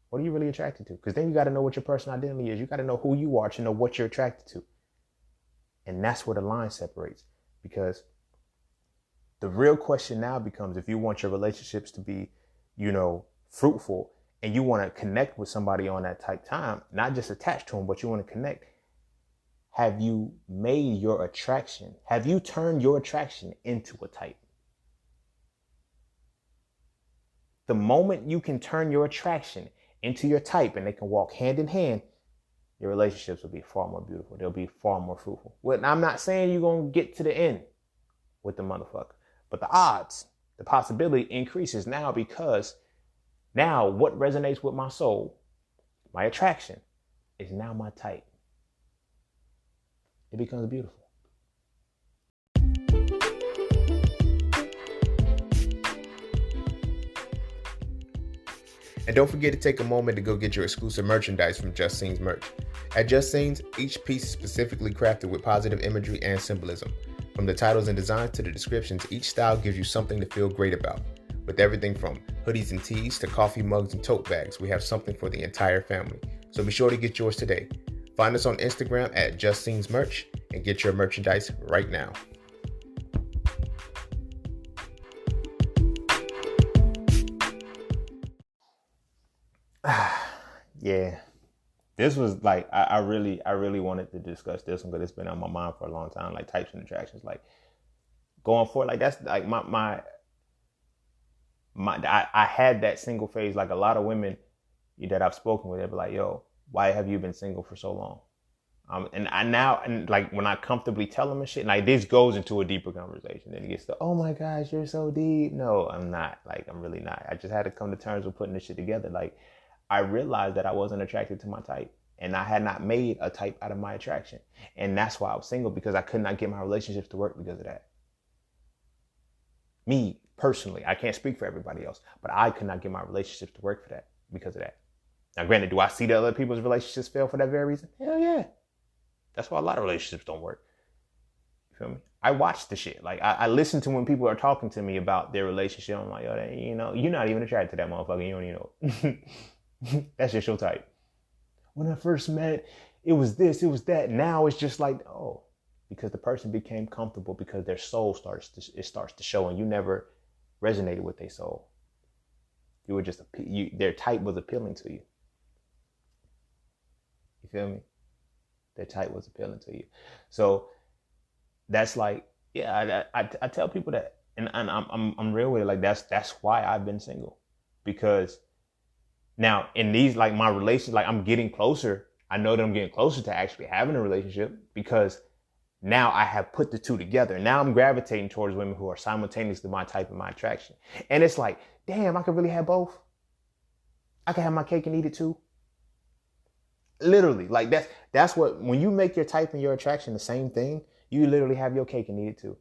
What are you really attracted to? Because then you got to know what your personal identity is. You got to know who you are to know what you're attracted to. And that's where the line separates. Because the real question now becomes, if you want your relationships to be, fruitful, and you want to connect with somebody on that type time, not just attached to them, but you want to connect, have you made your attraction? Have you turned your attraction into a type? The moment you can turn your attraction into your type and they can walk hand in hand, your relationships will be far more beautiful. They'll be far more fruitful. Well, I'm not saying you're going to get to the end with the motherfucker, but the possibility increases now, because now what resonates with my soul, my attraction, is now my type. It becomes beautiful. And don't forget to take a moment to go get your exclusive merchandise from Just Scenes merch. At Just Scenes, each piece is specifically crafted with positive imagery and symbolism. From the titles and designs to the descriptions, each style gives you something to feel great about. With everything from hoodies and tees to coffee mugs and tote bags, we have something for the entire family. So be sure to get yours today. Find us on Instagram at Just Scenes merch and get your merchandise right now. Yeah, this was like, I really wanted to discuss this one, but it's been on my mind for a long time. Like, types and attractions, like going forward, like that's like I had that single phase. Like a lot of women that I've spoken with, they'll be like, yo, why have you been single for so long? And like when I comfortably tell them and shit, like this goes into a deeper conversation. Then it gets to, oh my gosh, you're so deep. No, I'm not. Like, I'm really not. I just had to come to terms with putting this shit together. Like, I realized that I wasn't attracted to my type, and I had not made a type out of my attraction. And that's why I was single, because I could not get my relationships to work because of that. Me personally, I can't speak for everybody else, but I could not get my relationships to work for that because of that. Now, granted, do I see that other people's relationships fail for that very reason? Hell yeah. That's why a lot of relationships don't work. You feel me? I watch the shit. Like, I listen to when people are talking to me about their relationship. I'm like, yo, you know, you're not even attracted to that motherfucker. You don't even know. That's just your type. When I first met, it was this, it was that. Now it's just like, oh, because the person became comfortable because their soul starts to show, and you never resonated with their soul. You were just, their type was appealing to you. You feel me? Their type was appealing to you. So that's like, yeah, I tell people that, and I'm real with it. Like that's why I've been single, because now in these, like, my relations, like, I'm getting closer. I know that I'm getting closer to actually having a relationship, because now I have put the two together. Now I'm gravitating towards women who are simultaneously my type and my attraction. And it's like, damn, I could really have both. I could have my cake and eat it too. Literally, like that's what, when you make your type and your attraction the same thing, you literally have your cake and eat it too.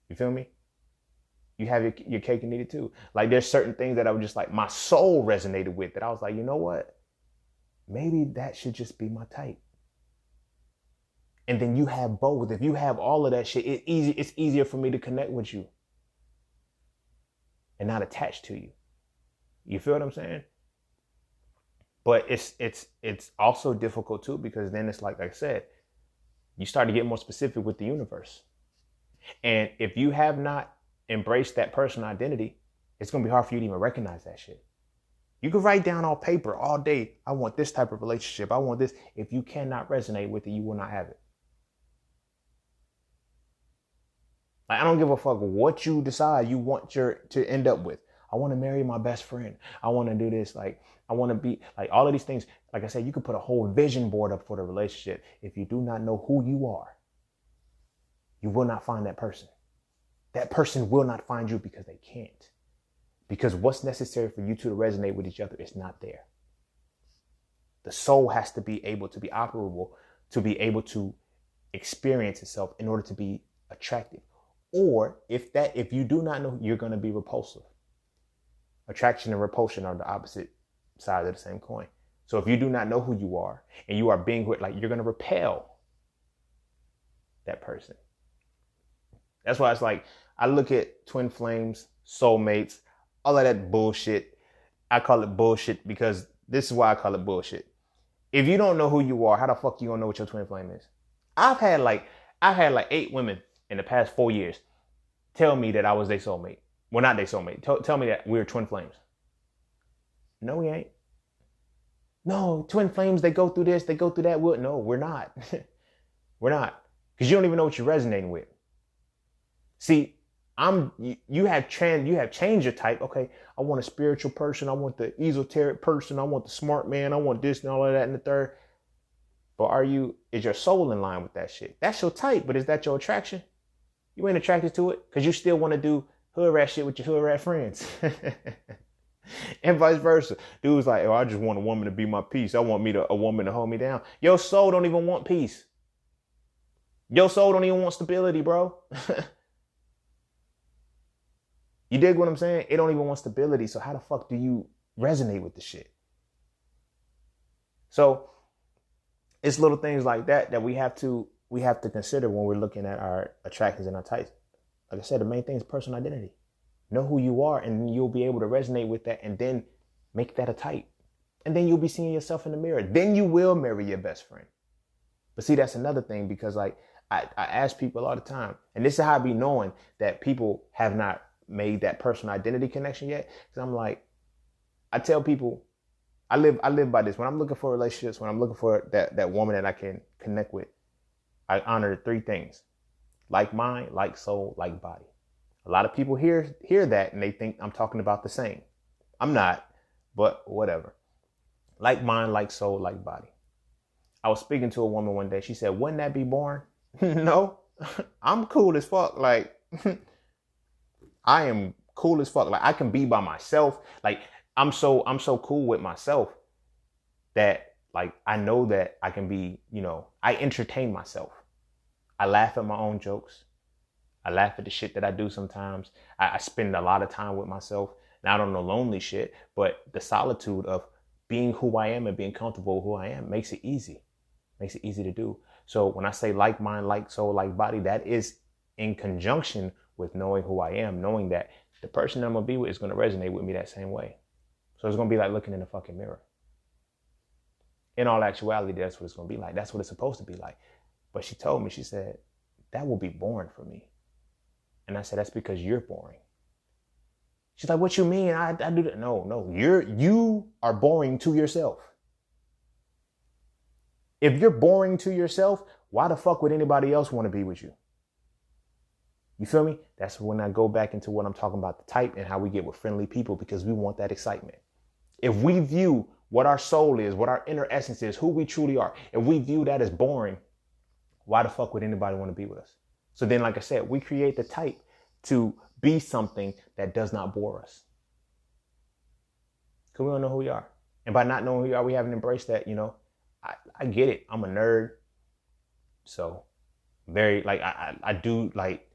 You feel me? You have your cake and eat it too. Like, there's certain things that I was just like, my soul resonated with, that I was like, you know what? Maybe that should just be my type. And then you have both. If you have all of that shit, it's easier for me to connect with you and not attach to you. You feel what I'm saying? But it's also difficult too, because then it's like I said, you start to get more specific with the universe. And if you have not embraced that personal identity, it's going to be hard for you to even recognize that shit. You can write down on paper all day, I want this type of relationship, I want this. If you cannot resonate with it, you will not have it. Like, I don't give a fuck what you decide you want to end up with. I want to marry my best friend. I want to do this. Like, I want to be like, all of these things. Like I said, you could put a whole vision board up for the relationship. If you do not know who you are, you will not find that person. That person will not find you, because they can't. Because what's necessary for you two to resonate with each other is not there. The soul has to be able to be operable, to be able to experience itself in order to be attractive. Or if you do not know, you're going to be repulsive. Attraction and repulsion are the opposite sides of the same coin. So if you do not know who you are, and you are being like, you're going to repel that person. That's why it's like, I look at twin flames, soulmates, all of that bullshit. I call it bullshit because this is why I call it bullshit. If you don't know who you are, how the fuck you gonna know what your twin flame is? I've had like 8 women in the past 4 years tell me that I was their soulmate. Well, not their soulmate. Tell me that we're twin flames. No, we ain't. No, twin flames, they go through this, they go through that. No, we're not. We're not. Because you don't even know what you're resonating with. See, you have changed your type. Okay, I want a spiritual person. I want the esoteric person. I want the smart man. I want this and all of that and the third. But is your soul in line with that shit? That's your type, but is that your attraction? You ain't attracted to it because you still want to do hood rat shit with your hood rat friends. And vice versa. Dude's like, oh, I just want a woman to be my peace. I want a woman to hold me down. Your soul don't even want peace. Your soul don't even want stability, bro. You dig what I'm saying? It don't even want stability. So how the fuck do you resonate with the shit? So it's little things like that we have to consider when we're looking at our attractions and our types. Like I said, the main thing is personal identity. Know who you are, and you'll be able to resonate with that, and then make that a type. And then you'll be seeing yourself in the mirror. Then you will marry your best friend. But see, that's another thing, because like I ask people all the time, and this is how I be knowing that people have not made that personal identity connection yet. Because I'm like, I tell people, I live by this. When I'm looking for relationships, when I'm looking for that woman that I can connect with, I honor 3 things: like mind, like soul, like body. A lot of people hear that and they think I'm talking about the same. I'm not, but whatever. Like mind, like soul, like body. I was speaking to a woman one day. She said, "Wouldn't that be boring?" No, I'm cool as fuck. Like, I am cool as fuck. Like, I can be by myself. Like, I'm so cool with myself that, like, I know that I can be, I entertain myself. I laugh at my own jokes. I laugh at the shit that I do sometimes. I spend a lot of time with myself. Not on the lonely shit, but the solitude of being who I am and being comfortable with who I am makes it easy. Makes it easy to do. So when I say like mind, like soul, like body, that is in conjunction with knowing who I am, knowing that the person that I'm going to be with is going to resonate with me that same way. So it's going to be like looking in the fucking mirror. In all actuality, that's what it's going to be like. That's what it's supposed to be like. But she told me, she said, that will be boring for me. And I said, that's because you're boring. She's like, what you mean? I do that. No, you are boring to yourself. If you're boring to yourself, why the fuck would anybody else want to be with you? You feel me? That's when I go back into what I'm talking about, the type and how we get with friendly people, because we want that excitement. If we view what our soul is, what our inner essence is, who we truly are, if we view that as boring, why the fuck would anybody want to be with us? So then, like I said, we create the type to be something that does not bore us. Because we don't know who we are. And by not knowing who we are, we haven't embraced that, you know. I get it. I'm a nerd. So very, like, I do, like,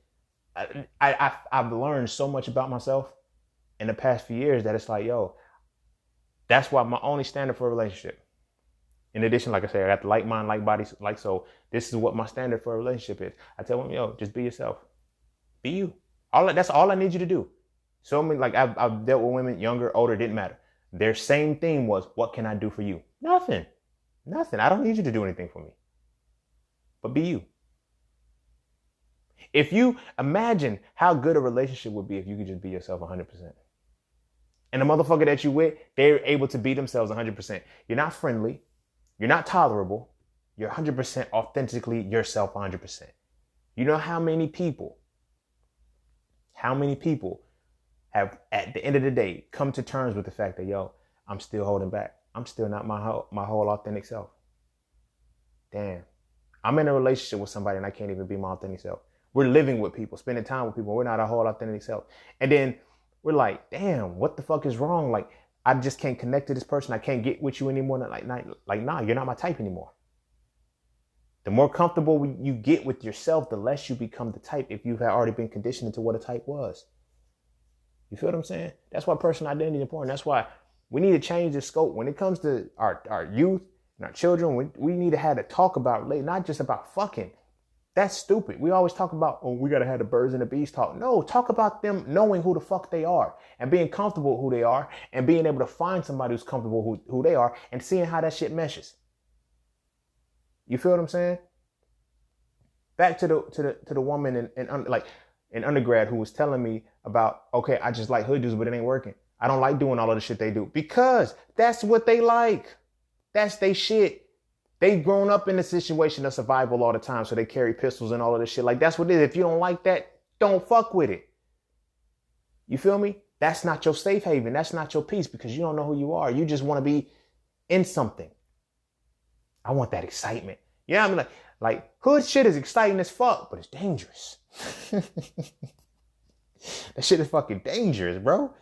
I've learned so much about myself in the past few years that it's like, yo, that's why my only standard for a relationship. In addition, like I said, I got the like mind, like body, like soul. This is what my standard for a relationship is. I tell them, yo, just be yourself. Be you. That's all I need you to do. So many, like I've dealt with women, younger, older, didn't matter. Their same theme was, what can I do for you? Nothing. I don't need you to do anything for me. But be you. If you imagine how good a relationship would be if you could just be yourself 100%. And the motherfucker that you with, they're able to be themselves 100%. You're not friendly. You're not tolerable. You're 100% authentically yourself 100%. You know how many people have, at the end of the day, come to terms with the fact that, yo, I'm still holding back. I'm still not my whole authentic self. Damn. I'm in a relationship with somebody and I can't even be my authentic self. We're living with people, spending time with people. We're not our whole authentic self. And then we're like, damn, what the fuck is wrong? Like, I just can't connect to this person. I can't get with you anymore. Nah, you're not my type anymore. The more comfortable you get with yourself, the less you become the type if you've already been conditioned into what a type was. You feel what I'm saying? That's why personal identity is important. That's why we need to change the scope. When it comes to our youth and our children, we need to have a talk about, not just about fucking. That's stupid. We always talk about, oh, we got to have the birds and the bees talk. No, talk about them knowing who the fuck they are and being comfortable with who they are and being able to find somebody who's comfortable who they are and seeing how that shit meshes. You feel what I'm saying? Back to the woman in undergrad who was telling me about, okay, I just like hood dudes, but it ain't working. I don't like doing all of the shit they do because that's what they like. That's they shit. They've grown up in a situation of survival all the time, so they carry pistols and all of this shit. Like, that's what it is. If you don't like that, don't fuck with it. You feel me? That's not your safe haven. That's not your peace because you don't know who you are. You just want to be in something. I want that excitement. Yeah, I mean, like hood shit is exciting as fuck, but it's dangerous. That shit is fucking dangerous, bro.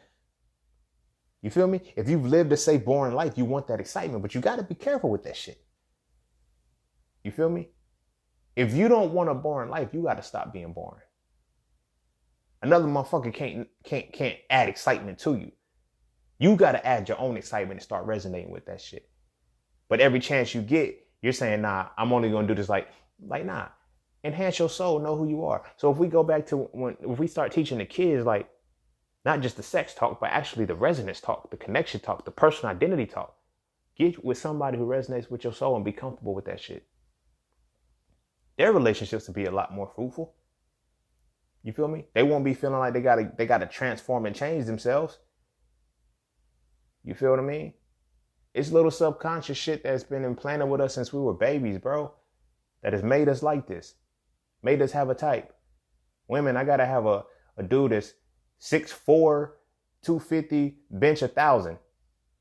You feel me? If you've lived a safe, boring life, you want that excitement, but you got to be careful with that shit. You feel me? If you don't want a boring life, you got to stop being boring. Another motherfucker can't add excitement to you. You got to add your own excitement and start resonating with that shit. But every chance you get, you're saying, nah, I'm only going to do this like nah. Enhance your soul, know who you are. So if we go back to if we start teaching the kids, like, not just the sex talk, but actually the resonance talk, the connection talk, the personal identity talk. Get with somebody who resonates with your soul and be comfortable with that shit. Their relationships will be a lot more fruitful. You feel me? They won't be feeling like they gotta transform and change themselves. You feel what I mean? It's little subconscious shit that's been implanted with us since we were babies, bro. That has made us like this. Made us have a type. Women, I gotta have a dude that's 6'4", 250, bench 1,000.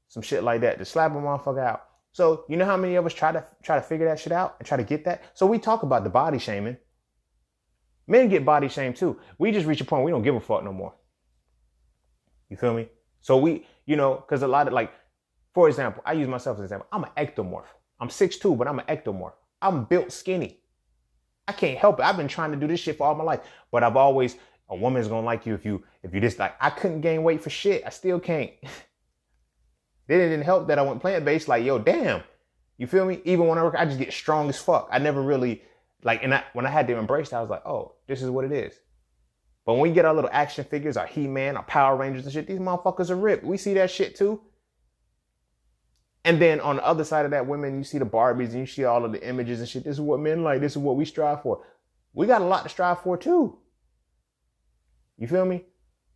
Some shit like that. To slap a motherfucker out. So you know how many of us try to figure that shit out and try to get that? So we talk about the body shaming. Men get body shamed too. We just reach a point where we don't give a fuck no more. You feel me? So we, because a lot of, like, for example, I use myself as an example. I'm an ectomorph. I'm 6'2", but I'm an ectomorph. I'm built skinny. I can't help it. I've been trying to do this shit for all my life. But I've always, a woman's gonna like you If you just like, I couldn't gain weight for shit. I still can't. Then it didn't help that I went plant-based. Like, yo, damn. You feel me? Even when I work, I just get strong as fuck. I never really, like, and when I had to embrace that, I was like, oh, this is what it is. But when we get our little action figures, our He-Man, our Power Rangers and shit, these motherfuckers are ripped. We see that shit too. And then on the other side of that, women, you see the Barbies and you see all of the images and shit. This is what men like. This is what we strive for. We got a lot to strive for too. You feel me?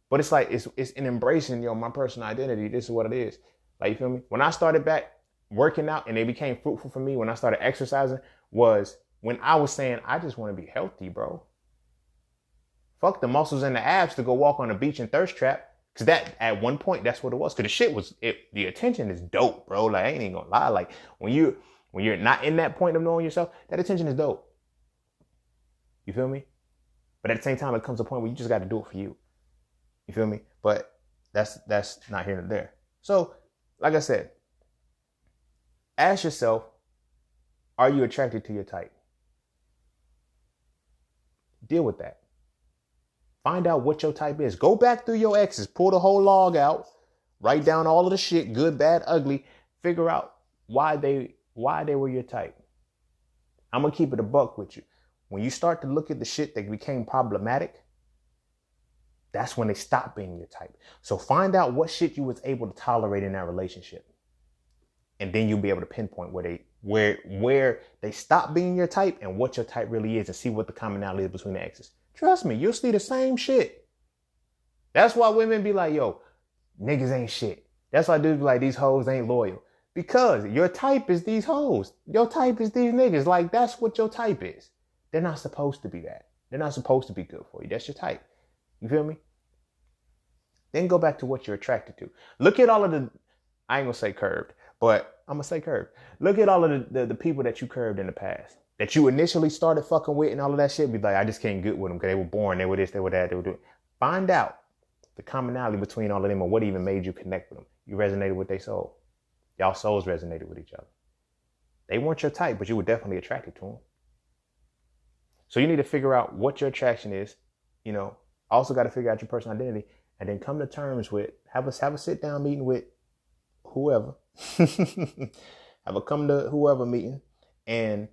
But it's like, it's in embracing, my personal identity. This is what it is. Like, you feel me? When I started back working out and it became fruitful for me, when I started exercising, was when I was saying, I just want to be healthy, bro. Fuck the muscles and the abs to go walk on the beach and thirst trap. Cause that, at one point, that's what it was. Cause the shit was, the attention is dope, bro. Like, I ain't even gonna lie. Like, when you're not in that point of knowing yourself, that attention is dope. You feel me? But at the same time, it comes a point where you just got to do it for you. You feel me? But that's not here nor there. So, like I said, ask yourself, are you attracted to your type? Deal with that. Find out what your type is. Go back through your exes, pull the whole log out, write down all of the shit, good, bad, ugly, figure out why they were your type. I'm going to keep it a buck with you. When you start to look at the shit that became problematic, that's when they stop being your type. So find out what shit you was able to tolerate in that relationship. And then you'll be able to pinpoint where they stop being your type and what your type really is, and see what the commonality is between the exes. Trust me, you'll see the same shit. That's why women be like, yo, niggas ain't shit. That's why dudes be like, these hoes ain't loyal. Because your type is these hoes. Your type is these niggas. Like, that's what your type is. They're not supposed to be that. They're not supposed to be good for you. That's your type. You feel me? Then go back to what you're attracted to. Look at all of the, I ain't gonna say curved, but I'm gonna say curved. Look at all of the people that you curved in the past, that you initially started fucking with and all of that shit. Be like, I just can't get with them because they were born, they were this, they were that, they were doing. Find out the commonality between all of them and what even made you connect with them. You resonated with their soul. Y'all souls resonated with each other. They weren't your type, but you were definitely attracted to them. So you need to figure out what your attraction is. Also got to figure out your personal identity, and then come to terms with, have a sit down meeting with whoever, have a come to whoever meeting, and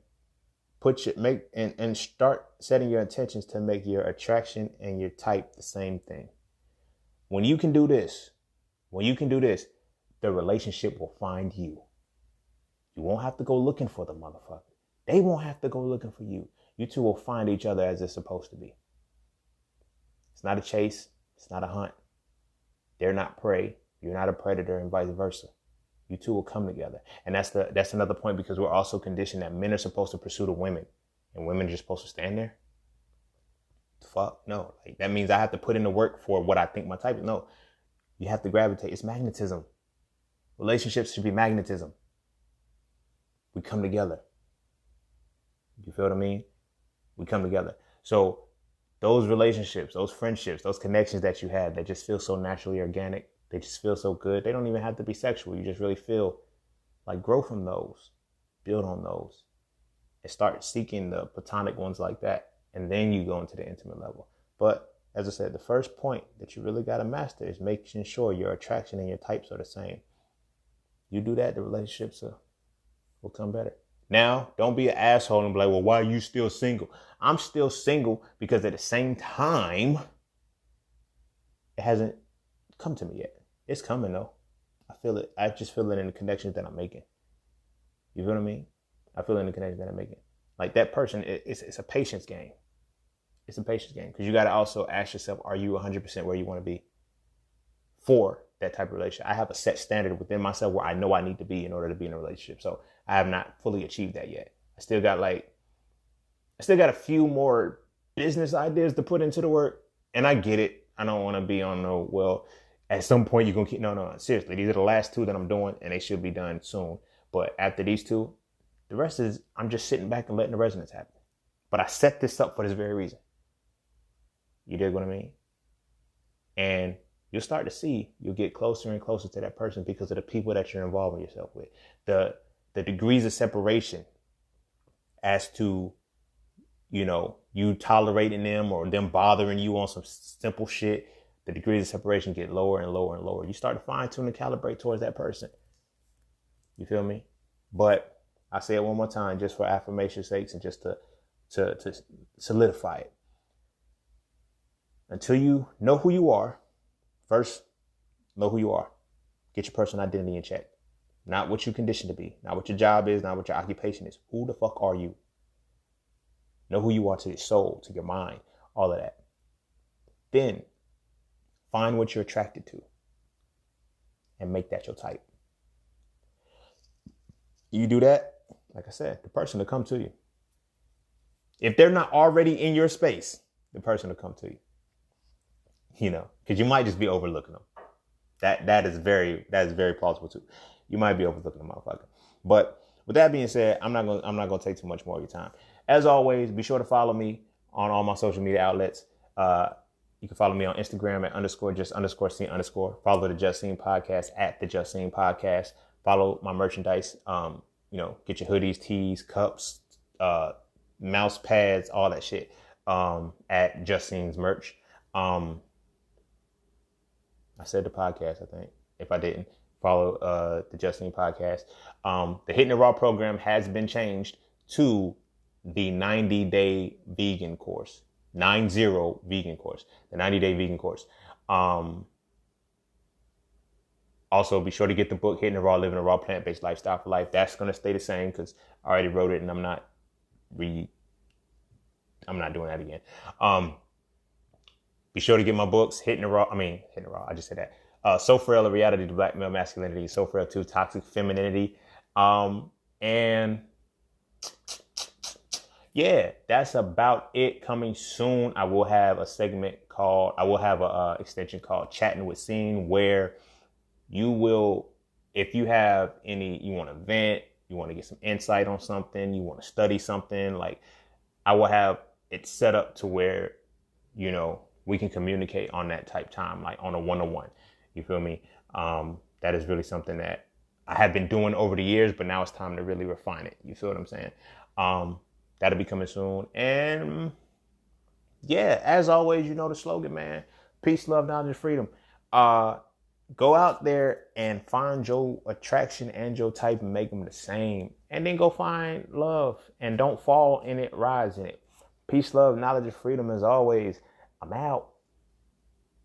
and start setting your intentions to make your attraction and your type the same thing. When you can do this, the relationship will find you. You won't have to go looking for the motherfucker. They won't have to go looking for you. You two will find each other as it's supposed to be. It's not a chase. It's not a hunt. They're not prey. You're not a predator, and vice versa. You two will come together. And that's another point, because we're also conditioned that men are supposed to pursue the women and women are just supposed to stand there. Fuck no. Like, that means I have to put in the work for what I think my type is. No, you have to gravitate. It's magnetism. Relationships should be magnetism. We come together. You feel what I mean? We come together. So those relationships, those friendships, those connections that you had that just feel so naturally organic, they just feel so good. They don't even have to be sexual. You just really feel like, grow from those, build on those, and start seeking the platonic ones like that. And then you go into the intimate level. But as I said, the first point that you really got to master is making sure your attraction and your types are the same. You do that, the relationships will come better. Now, don't be an asshole and be like, well, why are you still single? I'm still single because at the same time, it hasn't come to me yet. It's coming though. I feel it. I just feel it in the connections that I'm making. You feel what I mean? I feel it in the connections that I'm making. Like, that person, it's a patience game. It's a patience game, because you got to also ask yourself, are you 100% where you want to be for that type of relationship? I have a set standard within myself where I know I need to be in order to be in a relationship. So I have not fully achieved that yet. I still got a few more business ideas to put into the work. And I get it. I don't want to be on no, well, at some point you're going to keep, no, seriously. These are the last two that I'm doing, and they should be done soon. But after these two, the rest is, I'm just sitting back and letting the resonance happen. But I set this up for this very reason. You dig what I mean? And you'll start to see, you'll get closer and closer to that person because of the people that you're involving yourself with. The degrees of separation as to, you tolerating them or them bothering you on some simple shit, the degrees of separation get lower and lower and lower. You start to fine tune and calibrate towards that person. You feel me? But I say it one more time, just for affirmation's sakes and just to solidify it. Until you know who you are, first, know who you are. Get your personal identity in check. Not what you conditioned to be, not what your job is, not what your occupation is. Who the fuck are you? Know who you are to your soul, to your mind, all of that. Then find what you're attracted to and make that your type. You do that, like I said, the person will come to you. If they're not already in your space, the person will come to you. You know, because you might just be overlooking them. That is very plausible too. You might be overlooking a motherfucker. But with that being said, I'm not gonna take too much more of your time. As always, be sure to follow me on all my social media outlets. You can follow me on Instagram at _just_scene_. Follow the Just Scene Podcast at the Just Scene Podcast. Follow my merchandise. Get your hoodies, tees, cups, mouse pads, all that shit. At Just Scene's merch. I said the podcast, I think. If I didn't, follow the Just Scene Podcast. The Hitting It Raw program has been changed to the 90-day vegan course. 90 vegan course. The 90-day vegan course. Also, be sure to get the book, Hitting It Raw, Living a Raw Plant-Based Lifestyle for Life. That's going to stay the same because I already wrote it and I'm not doing that again. Be sure to get my books, Hitting It Raw. I just said that. So Frail, A Reality to Black Male Masculinity. So Frail 2, Toxic Femininity. And yeah, that's about it. Coming soon, I will have a extension called Chatting with Scene, where you will, if you have you want to vent, you want to get some insight on something, you want to study something, like I will have it set up to where, we can communicate on that type time, like on a one-on-one. You feel me? That is really something that I have been doing over the years, but now it's time to really refine it. You feel what I'm saying? That'll be coming soon. And yeah, as always, you know the slogan, man. Peace, love, knowledge, and freedom. Go out there and find your attraction and your type and make them the same. And then go find love and don't fall in it, rise in it. Peace, love, knowledge, and freedom as always. I'm out.